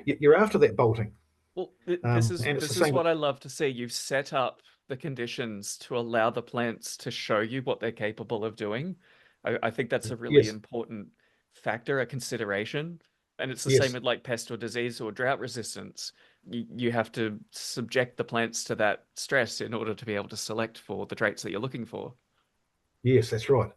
You're after that bolting. Well, And it's the this is same. what I love to see. You've set up the conditions to allow the plants to show you what they're capable of doing. I think that's a really Yes, important factor, a consideration. And it's the same yes, with like pest or disease or drought resistance. You have to subject the plants to that stress in order to be able to select for the traits that you're looking for. yes, that's right.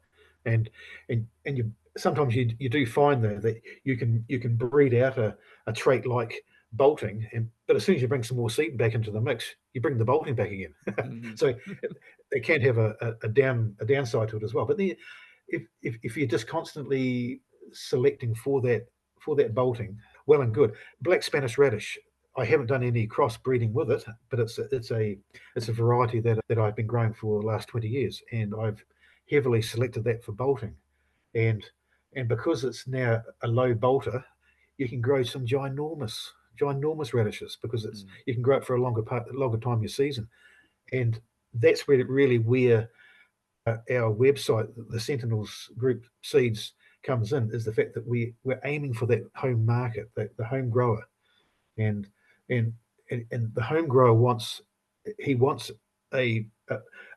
And you sometimes you do find though that you can breed out a trait like bolting, but as soon as you bring some more seed back into the mix, you bring the bolting back again. Mhm. So they can have a downside to it as well. But then if you're just constantly selecting for that bolting, well and good. Black Spanish radish. I haven't done any crossbreeding with it, but it's a variety that I've been growing for the last 20 years, and I've heavily selected that for bolting. And and because it's now a low bolter, you can grow some ginormous radishes because it's Mm. you can grow it for a longer time your season. And that's where our website, the Sentinels Group Seeds, comes in, is the fact that we're aiming for that home market, that the home grower, and and and the home grower wants a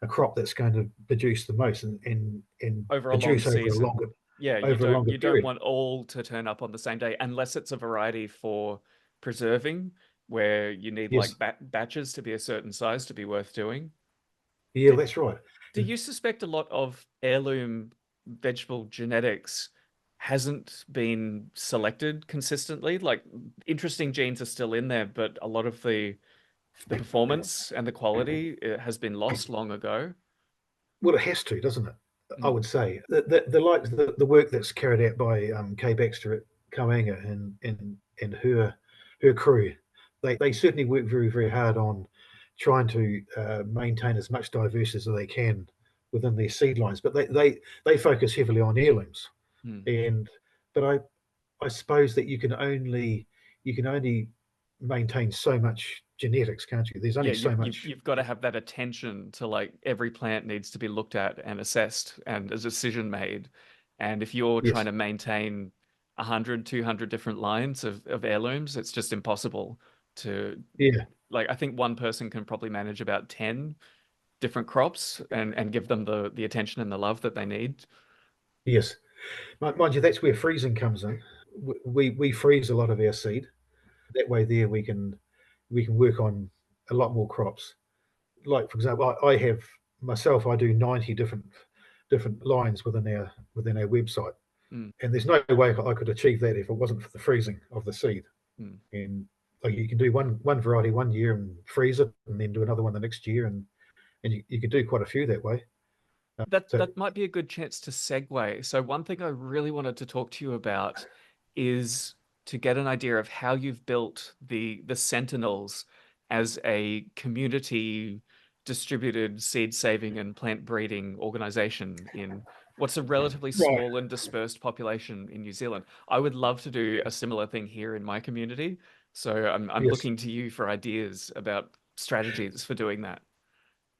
a crop that's going to produce the most and Over a long produce season. Yeah, over a longer you don't period. want all to turn up on the same day unless it's a variety for preserving where you need Yes, like batches to be a certain size to be worth doing. yeah, Did that's right. do you suspect a lot of heirloom vegetable genetics hasn't been selected consistently? Like interesting genes are still in there, but a lot of the performance and the quality has been lost long ago. Well, it has to, doesn't it? I Mm, would say the work that's carried out by Kay Baxter at Coanga and her crew, they certainly work very hard on trying to maintain as much diversity as they can within their seed lines. But they focus heavily on heirlooms, mm. and but I suppose that you can only maintain so much genetics, can't you? There's Yeah, only so much. you've got to have that attention to like every plant needs to be looked at and assessed and a decision made. And if you're trying Yes, to maintain 100, 200 different lines of heirlooms, it's just impossible to yeah, like I think one person can probably manage about 10 different crops and give them the attention and the love that they need. yes. Mind you, that's where freezing comes in. We freeze a lot of our seed. That way, there we can work on a lot more crops. Like for example, I have myself. I do 90 different lines within our website, Mm, and there's no way I could achieve that if it wasn't for the freezing of the seed. mm. And like you can do one variety one year and freeze it, and then do another one the next year, and you can do quite a few that way. So That might be a good chance to segue. So one thing I really wanted to talk to you about is to get an idea of how you've built the Sentinels as a community distributed seed saving and plant breeding organization in what's a relatively right, small and dispersed population in New Zealand. I would love to do a similar thing here in my community. So I'm yes, looking to you for ideas about strategies for doing that.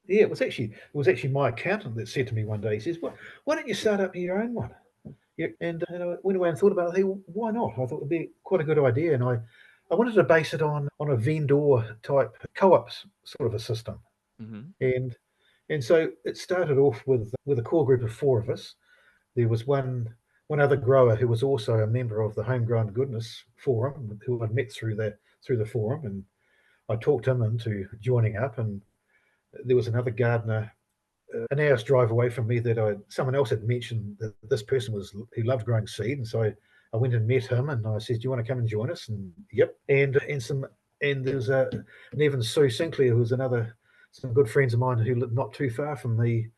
yeah. It was actually my accountant that said to me one day. He says, why don't you start up your own one?" Yeah, and I went away and thought about it. I think, well, why not? I thought it'd be quite a good idea, and I wanted to base it on a vendor type co-op sort of a system. Hmm. and so it started off with a core group of four of us. There was one other grower who was also a member of the Homegrown Goodness Forum, who I'd met through the forum, and I talked him into joining up. And there was another gardener an hour's drive away from me that someone else had mentioned that this person was who loved growing seed, and so I went and met him, and I said, "Do you want to come and join us?" And yep, and there's and even Sue Sinclair, who was another some good friends of mine who lived not too far from me.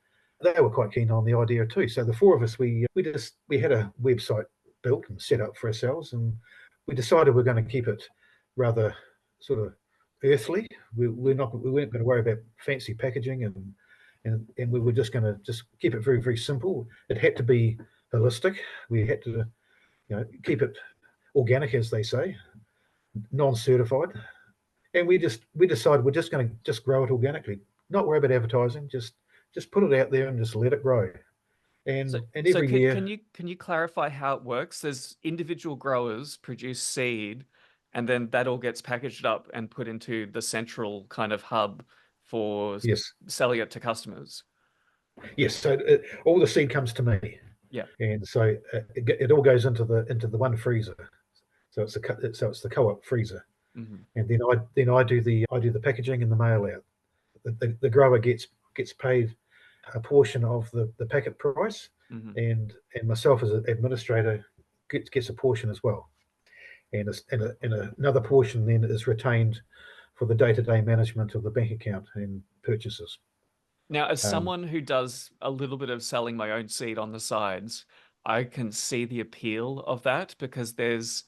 They were quite keen on the idea too. So the four of us, we had a website built and set up for ourselves, and we decided we're going to keep it rather sort of earthly. We weren't going to worry about fancy packaging and we were just going to just keep it very very simple. It had to be holistic. We had to keep it organic, as they say, non-certified, and we decided we're just going to just grow it organically, not worry about advertising, just put it out there and just let it grow. So, And so every can year, you clarify how it works? There's individual growers produce seed, and then that all gets packaged up and put into the central kind of hub for yes, selling it to customers. yes. So all the seed comes to me, Yeah. and so it all goes into the one freezer. So it's the co-op freezer, Hmm. and then I do the packaging and the mail out. The grower gets paid a portion of the packet price, Hmm. and myself as an administrator gets a portion as well, and another portion then is retained for the day-to-day management of the bank account and purchases. Now, as Um, someone who does a little bit of selling my own seed on the sides, I can see the appeal of that because there's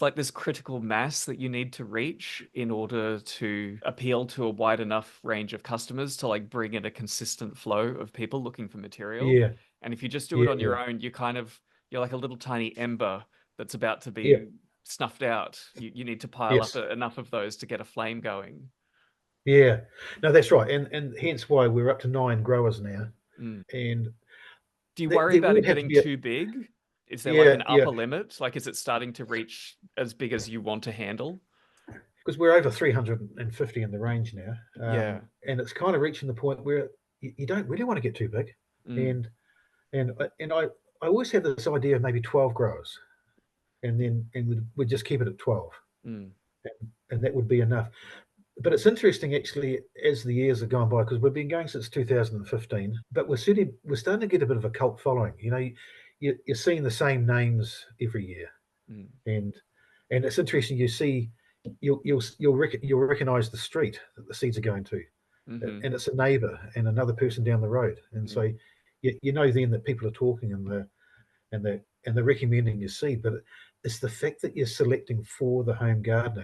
like this critical mass that you need to reach in order to appeal to a wide enough range of customers to like bring in a consistent flow of people looking for material. yeah, And if you just do it yeah, on your own, you're like a little tiny ember that's about to yeah, be snuffed out. You need to pile up yes, enough of those to get a flame going. yeah. No, that's right, and hence why we're up to 9 growers now, Mm. and Do you worry there about will it have to getting be a too big? Is there like yeah, an yeah, upper limit? Like, is it starting to reach as big as you want to handle? because we're over 350 in the range now, Yeah. and it's kind of reaching the point where you don't really want to get too big, Mm. and I always had this idea of maybe 12 growers, and we'd just keep it at 12, Mm. and that would be enough. But it's interesting actually as the years have gone by because we've been going since 2015, but we're starting to get a bit of a cult following. You're seeing the same names every year, Mm. and it's interesting. You see, you'll recognize the street that the seeds are going to, Hmm. and it's a neighbour and another person down the road, and so Mm. you know then that people are talking and they're recommending your seed. But it's the fact that you're selecting for the home gardener,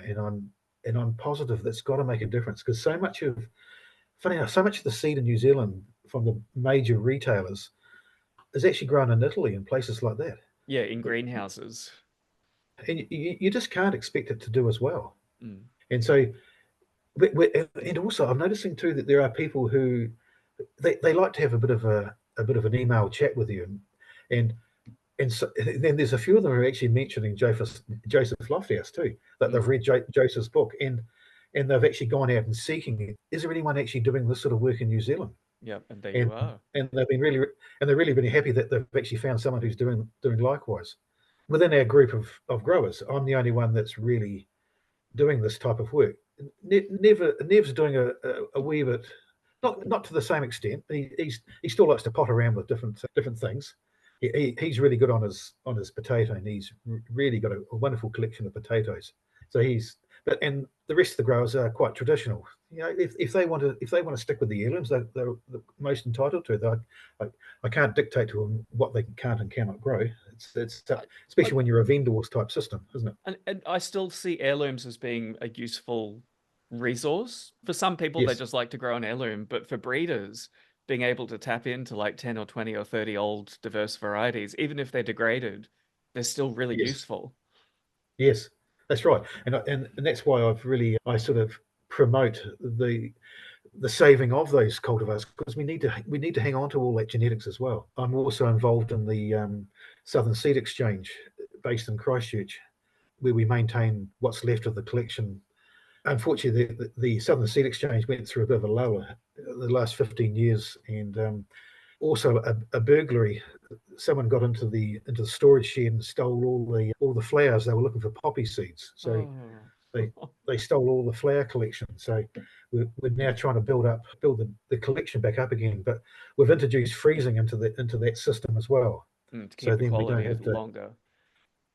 and I'm positive that's got to make a difference because funny enough, so much of the seed in New Zealand from the major retailers is actually grown in Italy and places like that, Yeah, in greenhouses. and you just can't expect it to do as well. Mm. And so, and also, I'm noticing too that there are people who they like to have a bit of an email chat with you, and and so, then there's a few of them who are actually mentioning Joseph Lofthouse too, that they've Mm. read Joseph's book and they've actually gone out and seeking it. Is there anyone actually doing this sort of work in New Zealand? Yep, and there you And are. and they're really really happy that they've actually found someone who's doing likewise. Within our group of growers, I'm the only one that's really doing this type of work. Nev's doing a wee bit, not to the same extent. He still likes to pot around with different things. He's really good on his potato, and he's really got a wonderful collection of potatoes. So and the rest of the growers are quite traditional. If they want to stick with the heirlooms, they're the most entitled to it. I can't dictate to them what they can't and cannot grow. I, I, Especially when you're a vendors type system, isn't it? and I still see heirlooms as being a useful resource. For some people, they Yes, just like to grow an heirloom, but for breeders, being able to tap into like 10 or 20 or 30 old diverse varieties, even if they're degraded, they're still really yes, useful. yes, that's right, and that's why I sort of promote the saving of those cultivars because we need to hang on to all that genetics as well. I'm also involved in the Southern Seed Exchange based in Christchurch, where we maintain what's left of the collection unfortunately, the Southern Seed Exchange went through a bit of a lull the last 15 years, and also a burglary. Someone got into the storage shed and stole all the flowers. They were looking for poppy seeds, so Oh. they they stole all the flower collection. So we're now trying to build the collection back up again. But we've introduced freezing into that system as well. To So keep the then we don't quality have to. longer.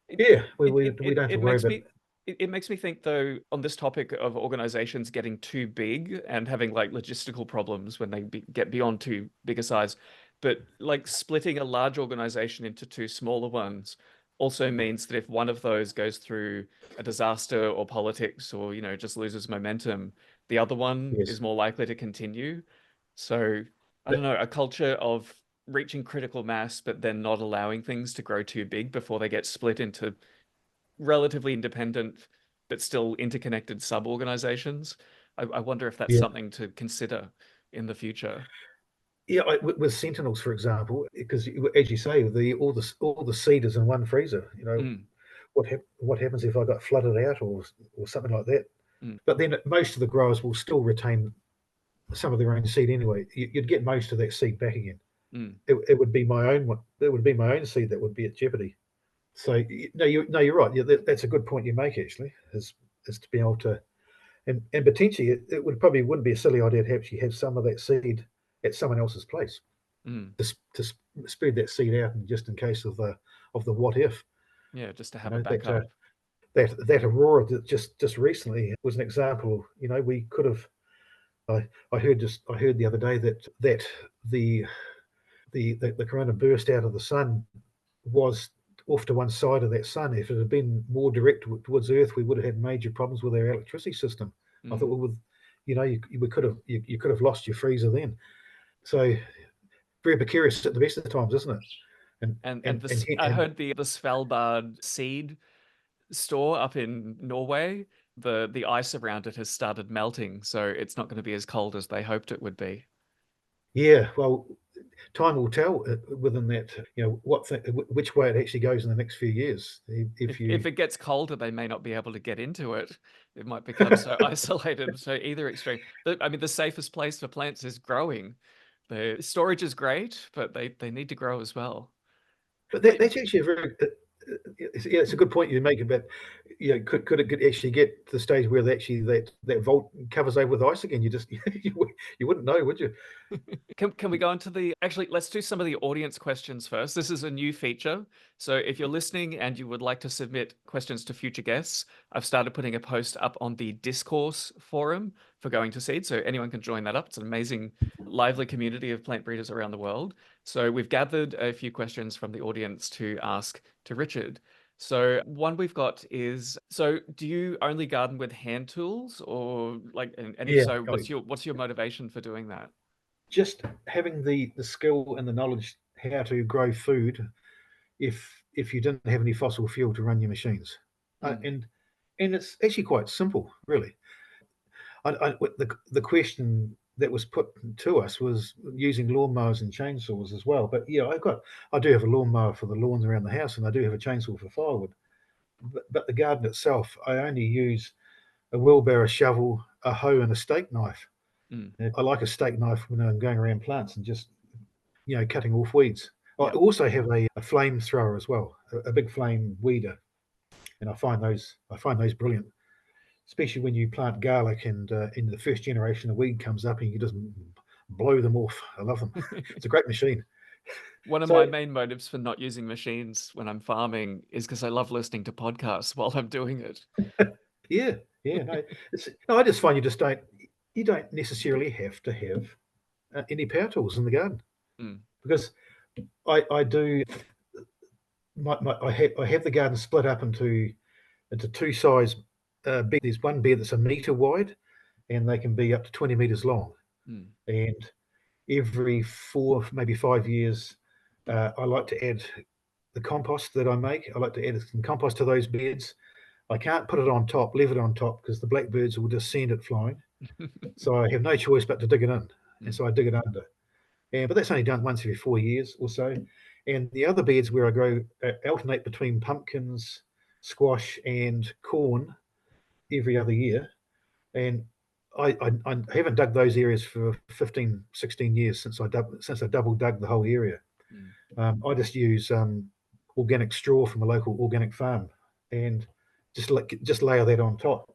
It Yeah, we, it we, it we it, don't have to it worry makes about. me it makes me think though on this topic of organizations getting too big and having like logistical problems when they get beyond too big a size, but like splitting a large organization into two smaller ones also means that if one of those goes through a disaster or politics or just loses momentum, the other one Yes. is more likely to continue. So I don't know, a culture of reaching critical mass, but then not allowing things to grow too big before they get split into relatively independent but still interconnected sub-organizations. I wonder if that's Yeah. something to consider in the future. Yeah, with Sentinels, for example, because as you say, all the seed is in one freezer. Mm, What happens if I got flooded out or something like that? mm, But then most of the growers will still retain some of their own seed anyway. You'd get most of that seed back again. mm, It would be my own one. It would be my own seed that would be at jeopardy. So no, you're right. Yeah, that's a good point you make actually. Is to be able to and potentially it wouldn't be a silly idea to actually have some of that seed at someone else's place mm. to spread that seed out, and just in case of the what if. Yeah, just to You have a know that backup. that aurora that just recently was an example. We could have. I heard the other day that the the corona burst out of the sun was off to one side of that sun. If it had been more direct towards Earth, we would have had major problems with our electricity system. I thought, Mm. well, you could have lost your freezer then. So very precarious at the best of the times, isn't it? And And and and this, I and heard the Svalbard seed store up in Norway, the ice around it has started melting, so it's not going to be as cold as they hoped it would be. yeah, well, time will tell within that. Which way it actually goes in the next few years. If If you it gets colder, they may not be able to get into it. It might become so isolated. So either extreme. I mean, the safest place for plants is growing. The storage is great, but they need to grow as well. But Wait, that's actually a very yeah, it's a good point you make about could it actually get to the stage where that vault covers over with ice again? You just you wouldn't know, would you? can we go into the actually let's do some of the audience questions first. This is a new feature. So if you're listening and you would like to submit questions to future guests, I've started putting a post up on the discourse forum for Going to Seed. So anyone can join that up. It's an amazing, lively community of plant breeders around the world. So we've gathered a few questions from the audience to ask to Richard. So one we've got is, so do you only garden with hand tools or like, and if Yeah, so, what's your motivation for doing that? just having the skill and the knowledge how to grow food if you didn't have any fossil fuel to run your machines, Mm, and it's actually quite simple, really. The question that was put to us was using lawnmowers and chainsaws as well. But yeah, I do have a lawnmower for the lawns around the house, and I do have a chainsaw for firewood. But the garden itself, I only use a wheelbarrow, shovel, a hoe, and a steak knife. mm, I like a steak knife when I'm going around plants and just cutting off weeds. I yeah. also have a flamethrower as well, a big flame weeder, and I find those brilliant, especially when you plant garlic and in the first generation of weed comes up and you just blow them off. I love them. It's a great machine. One of my So main motives for not using machines when I'm farming is because I love listening to podcasts while I'm doing it. yeah, yeah, no, I just find you don't necessarily have to have any power tools in the garden Mm, because I do I have the garden split up into two size beds. There's one bed that's a meter wide and they can be up to 20 meters long. mm, And every 4, maybe 5 years, I like to add the compost that I make. I like to add some compost to those beds. I can't put it on top, leave it on top, because the blackbirds will just send it flying. So I have no choice but to dig it in, and mm, so I dig it under. But that's only done once every 4 years or so. And the other beds where I grow alternate between pumpkins, squash, and corn every other year. and I haven't dug those areas for 15, 16 years since I double dug the whole area. Mm, I just use organic straw from a local organic farm, and just layer that on top.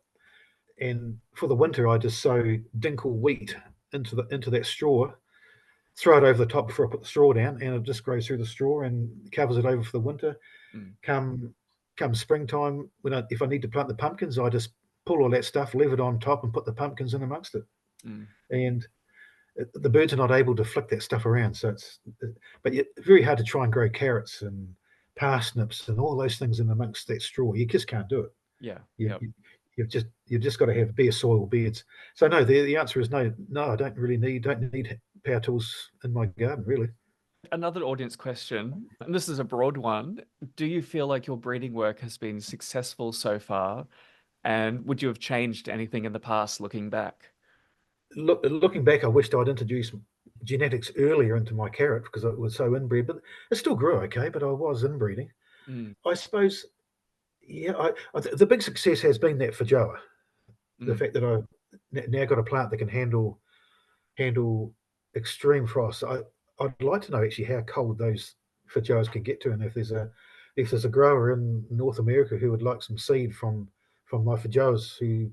And for the winter, I just sow dinkel wheat into that straw, throw it over the top before I put the straw down, and it just grows through the straw and covers it over for the winter. mm, Come come springtime, if I need to plant the pumpkins, I just pull all that stuff, leave it on top, and put the pumpkins in amongst it. mm. And the birds are not able to flick that stuff around, so but yet very hard to try and grow carrots and parsnips and all those things in amongst that straw. You just can't do it. Yeah, You, yeah. you, you've just got to have bare soil beds. So no, the answer is no. No, I don't need power tools in my garden really. Another audience question, and this is a broad one. Do you feel like your breeding work has been successful so far? And would you have changed anything in the past looking back? Looking back, I wished I'd introduced genetics earlier into my carrot because it was so inbred. But it still grew okay. But I was inbreeding. Mm, I suppose. Yeah, the big success has been that Feijoa. The mm, fact that I've now got a plant that can handle extreme frost. I'd like to know actually how cold those Feijoas can get to, and if there's a grower in North America who would like some seed from my Feijoas who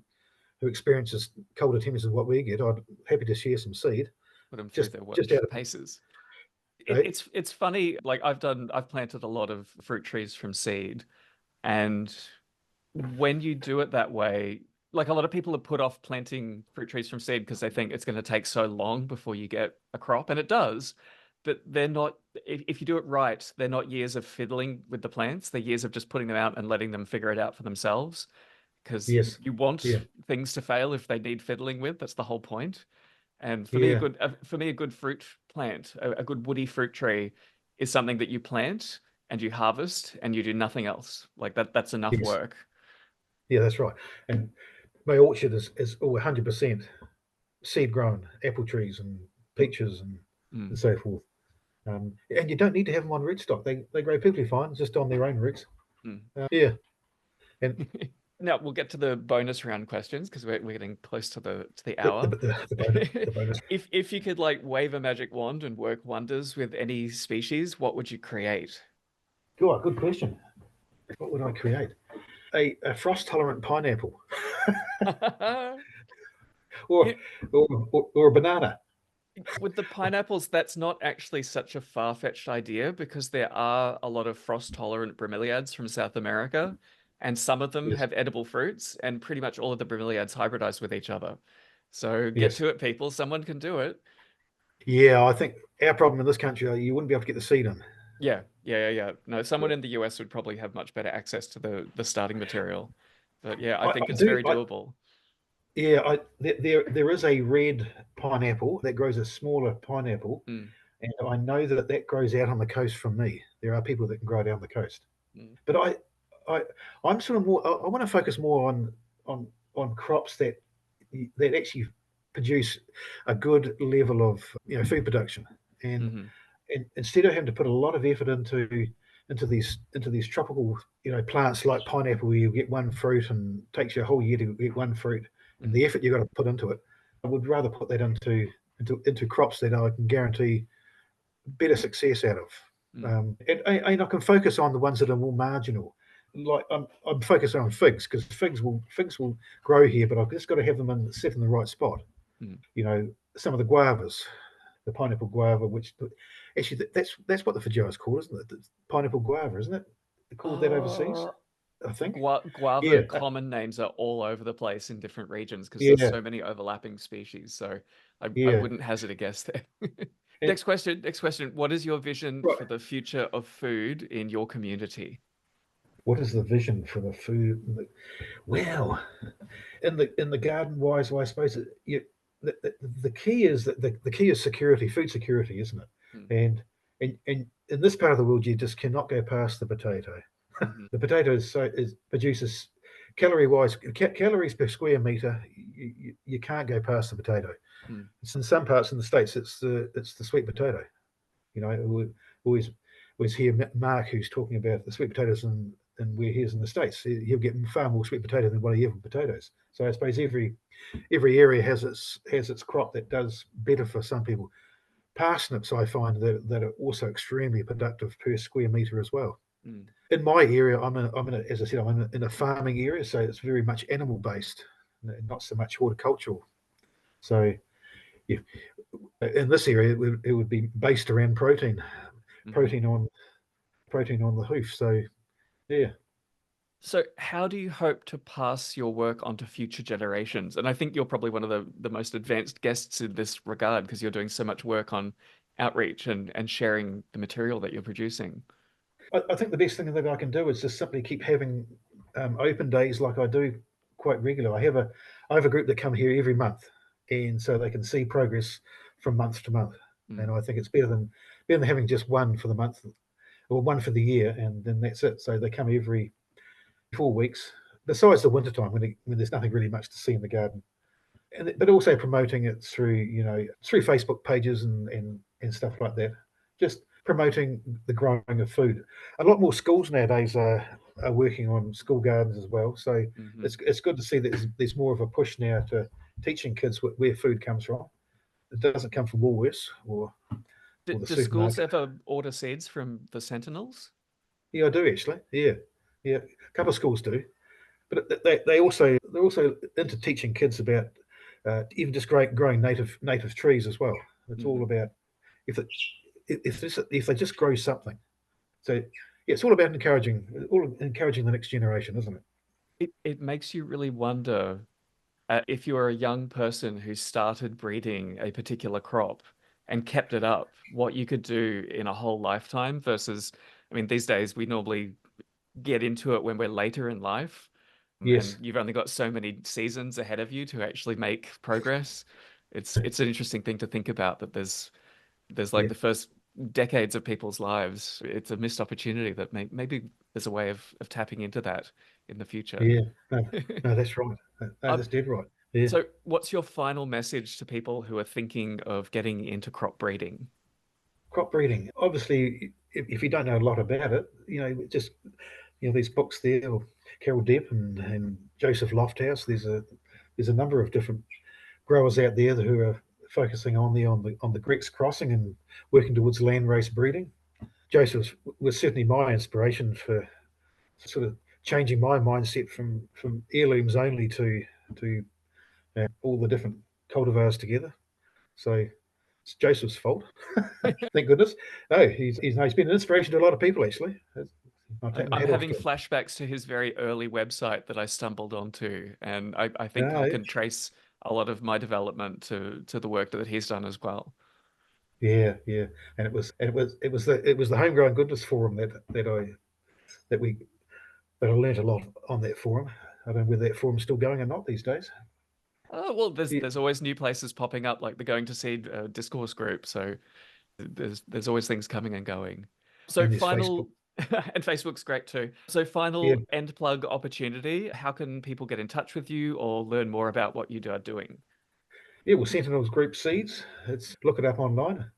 experiences colder temperatures than what we get, I'd happy to share some seed. put them through Just their just out of paces. eh? It's funny. Like I've planted a lot of fruit trees from seed, and when you do it that way, like a lot of people have put off planting fruit trees from seed because they think it's going to take so long before you get a crop, and it does. But they're not, if you do it right, they're not years of fiddling with the plants. They're years of just putting them out and letting them figure it out for themselves. Because Yes, you want yeah, things to fail if they need fiddling with. That's the whole point. And yeah, for me, a good fruit plant, a good woody fruit tree, is something that you plant and you harvest and you do nothing else. Like that. That's enough yes, work. yeah. That's right. And my orchard is all 100% seed grown apple trees and peaches and Mm. so forth. And you don't need to have them on rootstock. They grow perfectly fine just on their own roots. Mm. Yeah, and Now we'll get to the bonus round questions because we're getting close to the the the, hour. the, the bonus the bonus. If you could like wave a magic wand and work wonders with any species, what would you create? Good question. What would I create? A frost tolerant pineapple, or, You, or a banana. with the pineapples, that's not actually such a far-fetched idea because there are a lot of frost-tolerant bromeliads from South America, and some of them Yes, have edible fruits, and pretty much all of the bromeliads hybridize with each other. So get yes, to it, people. Someone can do it. yeah. I think our problem in this country, you wouldn't be able to get the seed in. Yeah, yeah, yeah, yeah. No, someone Yeah. in the US would probably have much better access to the starting material. But yeah, I I, think I it's do. very doable. Yeah. There is a red pineapple that grows a smaller pineapple, Mm, and I know that grows out on the coast from me. There are people that can grow down the coast. mm, But I, I'm sort of more. I want to focus more on on crops that actually produce a good level of food production, and, mhm, and instead of having to put a lot of effort into these tropical plants like pineapple, where you get one fruit and it takes you a whole year to get one fruit, and mm, the effort you've got to put into it. I would rather put that into crops that I can guarantee better success out of. mm. And I can focus on the ones that are more marginal. Like I'm focusing on figs because figs will grow here, but I've just got to have them set in the right spot. Mm. Some of the guavas, the pineapple guava, which actually that's what the feijoa is called, isn't it? The pineapple guava, isn't it? They're called that overseas, Uh, I think. Guava Yeah, common names are all over the place in different regions because there's yeah, so many overlapping species. So I yeah. wouldn't hazard a guess there. And Next question. Next question. What is your vision right, for the future of food in your community? what is the vision for the food? Well, in the garden wise, well, I suppose the key is that the key is security, food security, isn't it? Mm, And in this part of the world, you just cannot go past the potato. mhm, The potato produces calorie wise calories per square meter. You can't go past the potato. mm, It's in some parts in the states. It's the sweet potato. We always hear Mark who's talking about the sweet potatoes and where he is in the States. He'll get far more sweet potato than what he ever potatoes. So I suppose every area has its crop that does better for some people. Parsnips, I find that are also extremely productive per square meter as well. Mm. In my area, as I said, I'm in a farming area, so it's very much animal based, not so much horticultural. So yeah, in this area, it would be based around Hmm. protein on protein on the hoof. So yeah, So, how do you hope to pass your work on to future generations? And I think you're probably one of the most advanced guests in this regard because you're doing so much work on outreach and sharing the material that you're producing. I think the best thing that I can do is just simply keep having open days like I do quite regularly. I have a group that come here every month, and so they can see progress from month to month. And Mm. I think it's better than having just one for the month or one for the year, and then that's it. So they come every 4 weeks, besides the winter time when there's nothing really much to see in the garden. But also promoting it through Facebook pages and stuff like that. Just promoting the growing of food. A lot more schools nowadays are working on school gardens as well. So Hmm. it's good to see that there's more of a push now to teaching kids where food comes from. It doesn't come from Woolworths or the Do schools supermarket. ever order seeds from the Sentinels? Yeah, I do actually. Yeah, yeah. A couple of schools do. But they're also into teaching kids about even just growing native trees as well. It's all Hmm. about if it, if they just grow something. So yeah, it's all encouraging the next generation, isn't it? It makes you really wonder if you're a young person who started breeding a particular crop and kept it up, what you could do in a whole lifetime versus, I mean, these days we normally get into it when we're later in life, and Yes. you've only got so many seasons ahead of you to actually make progress. It's an interesting thing to think about that there's like Yeah. the first decades of people's lives. It's a missed opportunity that maybe there's a way of tapping into that in the future. Yeah. No, no, that's right. No, Um, that's dead right. Yeah. so what's your final message to people who are thinking of getting into crop breeding? Crop breeding. Obviously, if you don't know a lot about it, just these books there, or Carol Depp and Joseph Lofthouse. There's a number of different growers out there who are focusing on the Greeks crossing and working towards land race breeding. Joseph was certainly my inspiration for sort of changing my mindset from heirlooms only to all the different cultivars together. So it's Joseph's fault. Thank goodness. No, he's been an inspiration to a lot of people actually. I'll take my I'm hat off having to him. flashbacks to his very early website that I stumbled onto, and I think I Yeah, can trace a lot of my development to the work that he's done as well. yeah, yeah. And it was the homegrown goodness forum that we that I learnt a lot on that forum. I don't know whether that forum's still going or not these days. Oh, well, Yeah, there's always new places popping up, like the Going to Seed discourse group. So there's always things coming and going. So and there's Facebook. final, and Facebook's great too. So Yeah, final end plug opportunity. How can people get in touch with you or learn more about what you are doing? yeah. Well, Sentinels Group seeds. It's look it up online.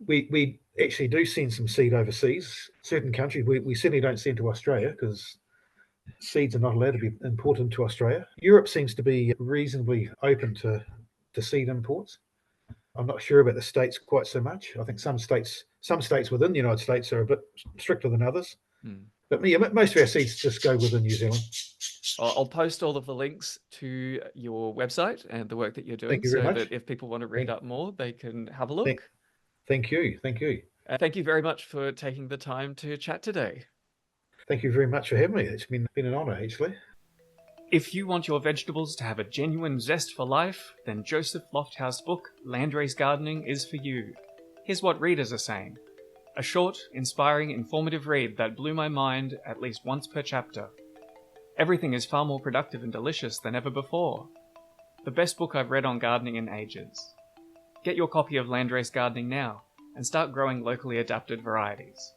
We actually do send some seed overseas. Certain countries we certainly don't send to Australia because seeds are not allowed to be imported to Australia. Europe seems to be reasonably open to seed imports. I'm not sure about the states quite so much. I think some states within the United States are a bit stricter than others. Hmm. But yeah, most of our seeds just go within New Zealand. I'll post all of the links to your website and the work that you're Thank doing you very so much. that if people want to read Thank, up more, they can have a thank, look. thank you. Thank you. Thank you very much for taking the time to chat today. Thank you very much for having me. It's been an honour, actually. If you want your vegetables to have a genuine zest for life, then Joseph Lofthouse's book, Landrace Gardening, is for you. Here's what readers are saying. A short, inspiring, informative read that blew my mind at least once per chapter. Everything is far more productive and delicious than ever before. The best book I've read on gardening in ages. Get your copy of Landrace Gardening now and start growing locally adapted varieties.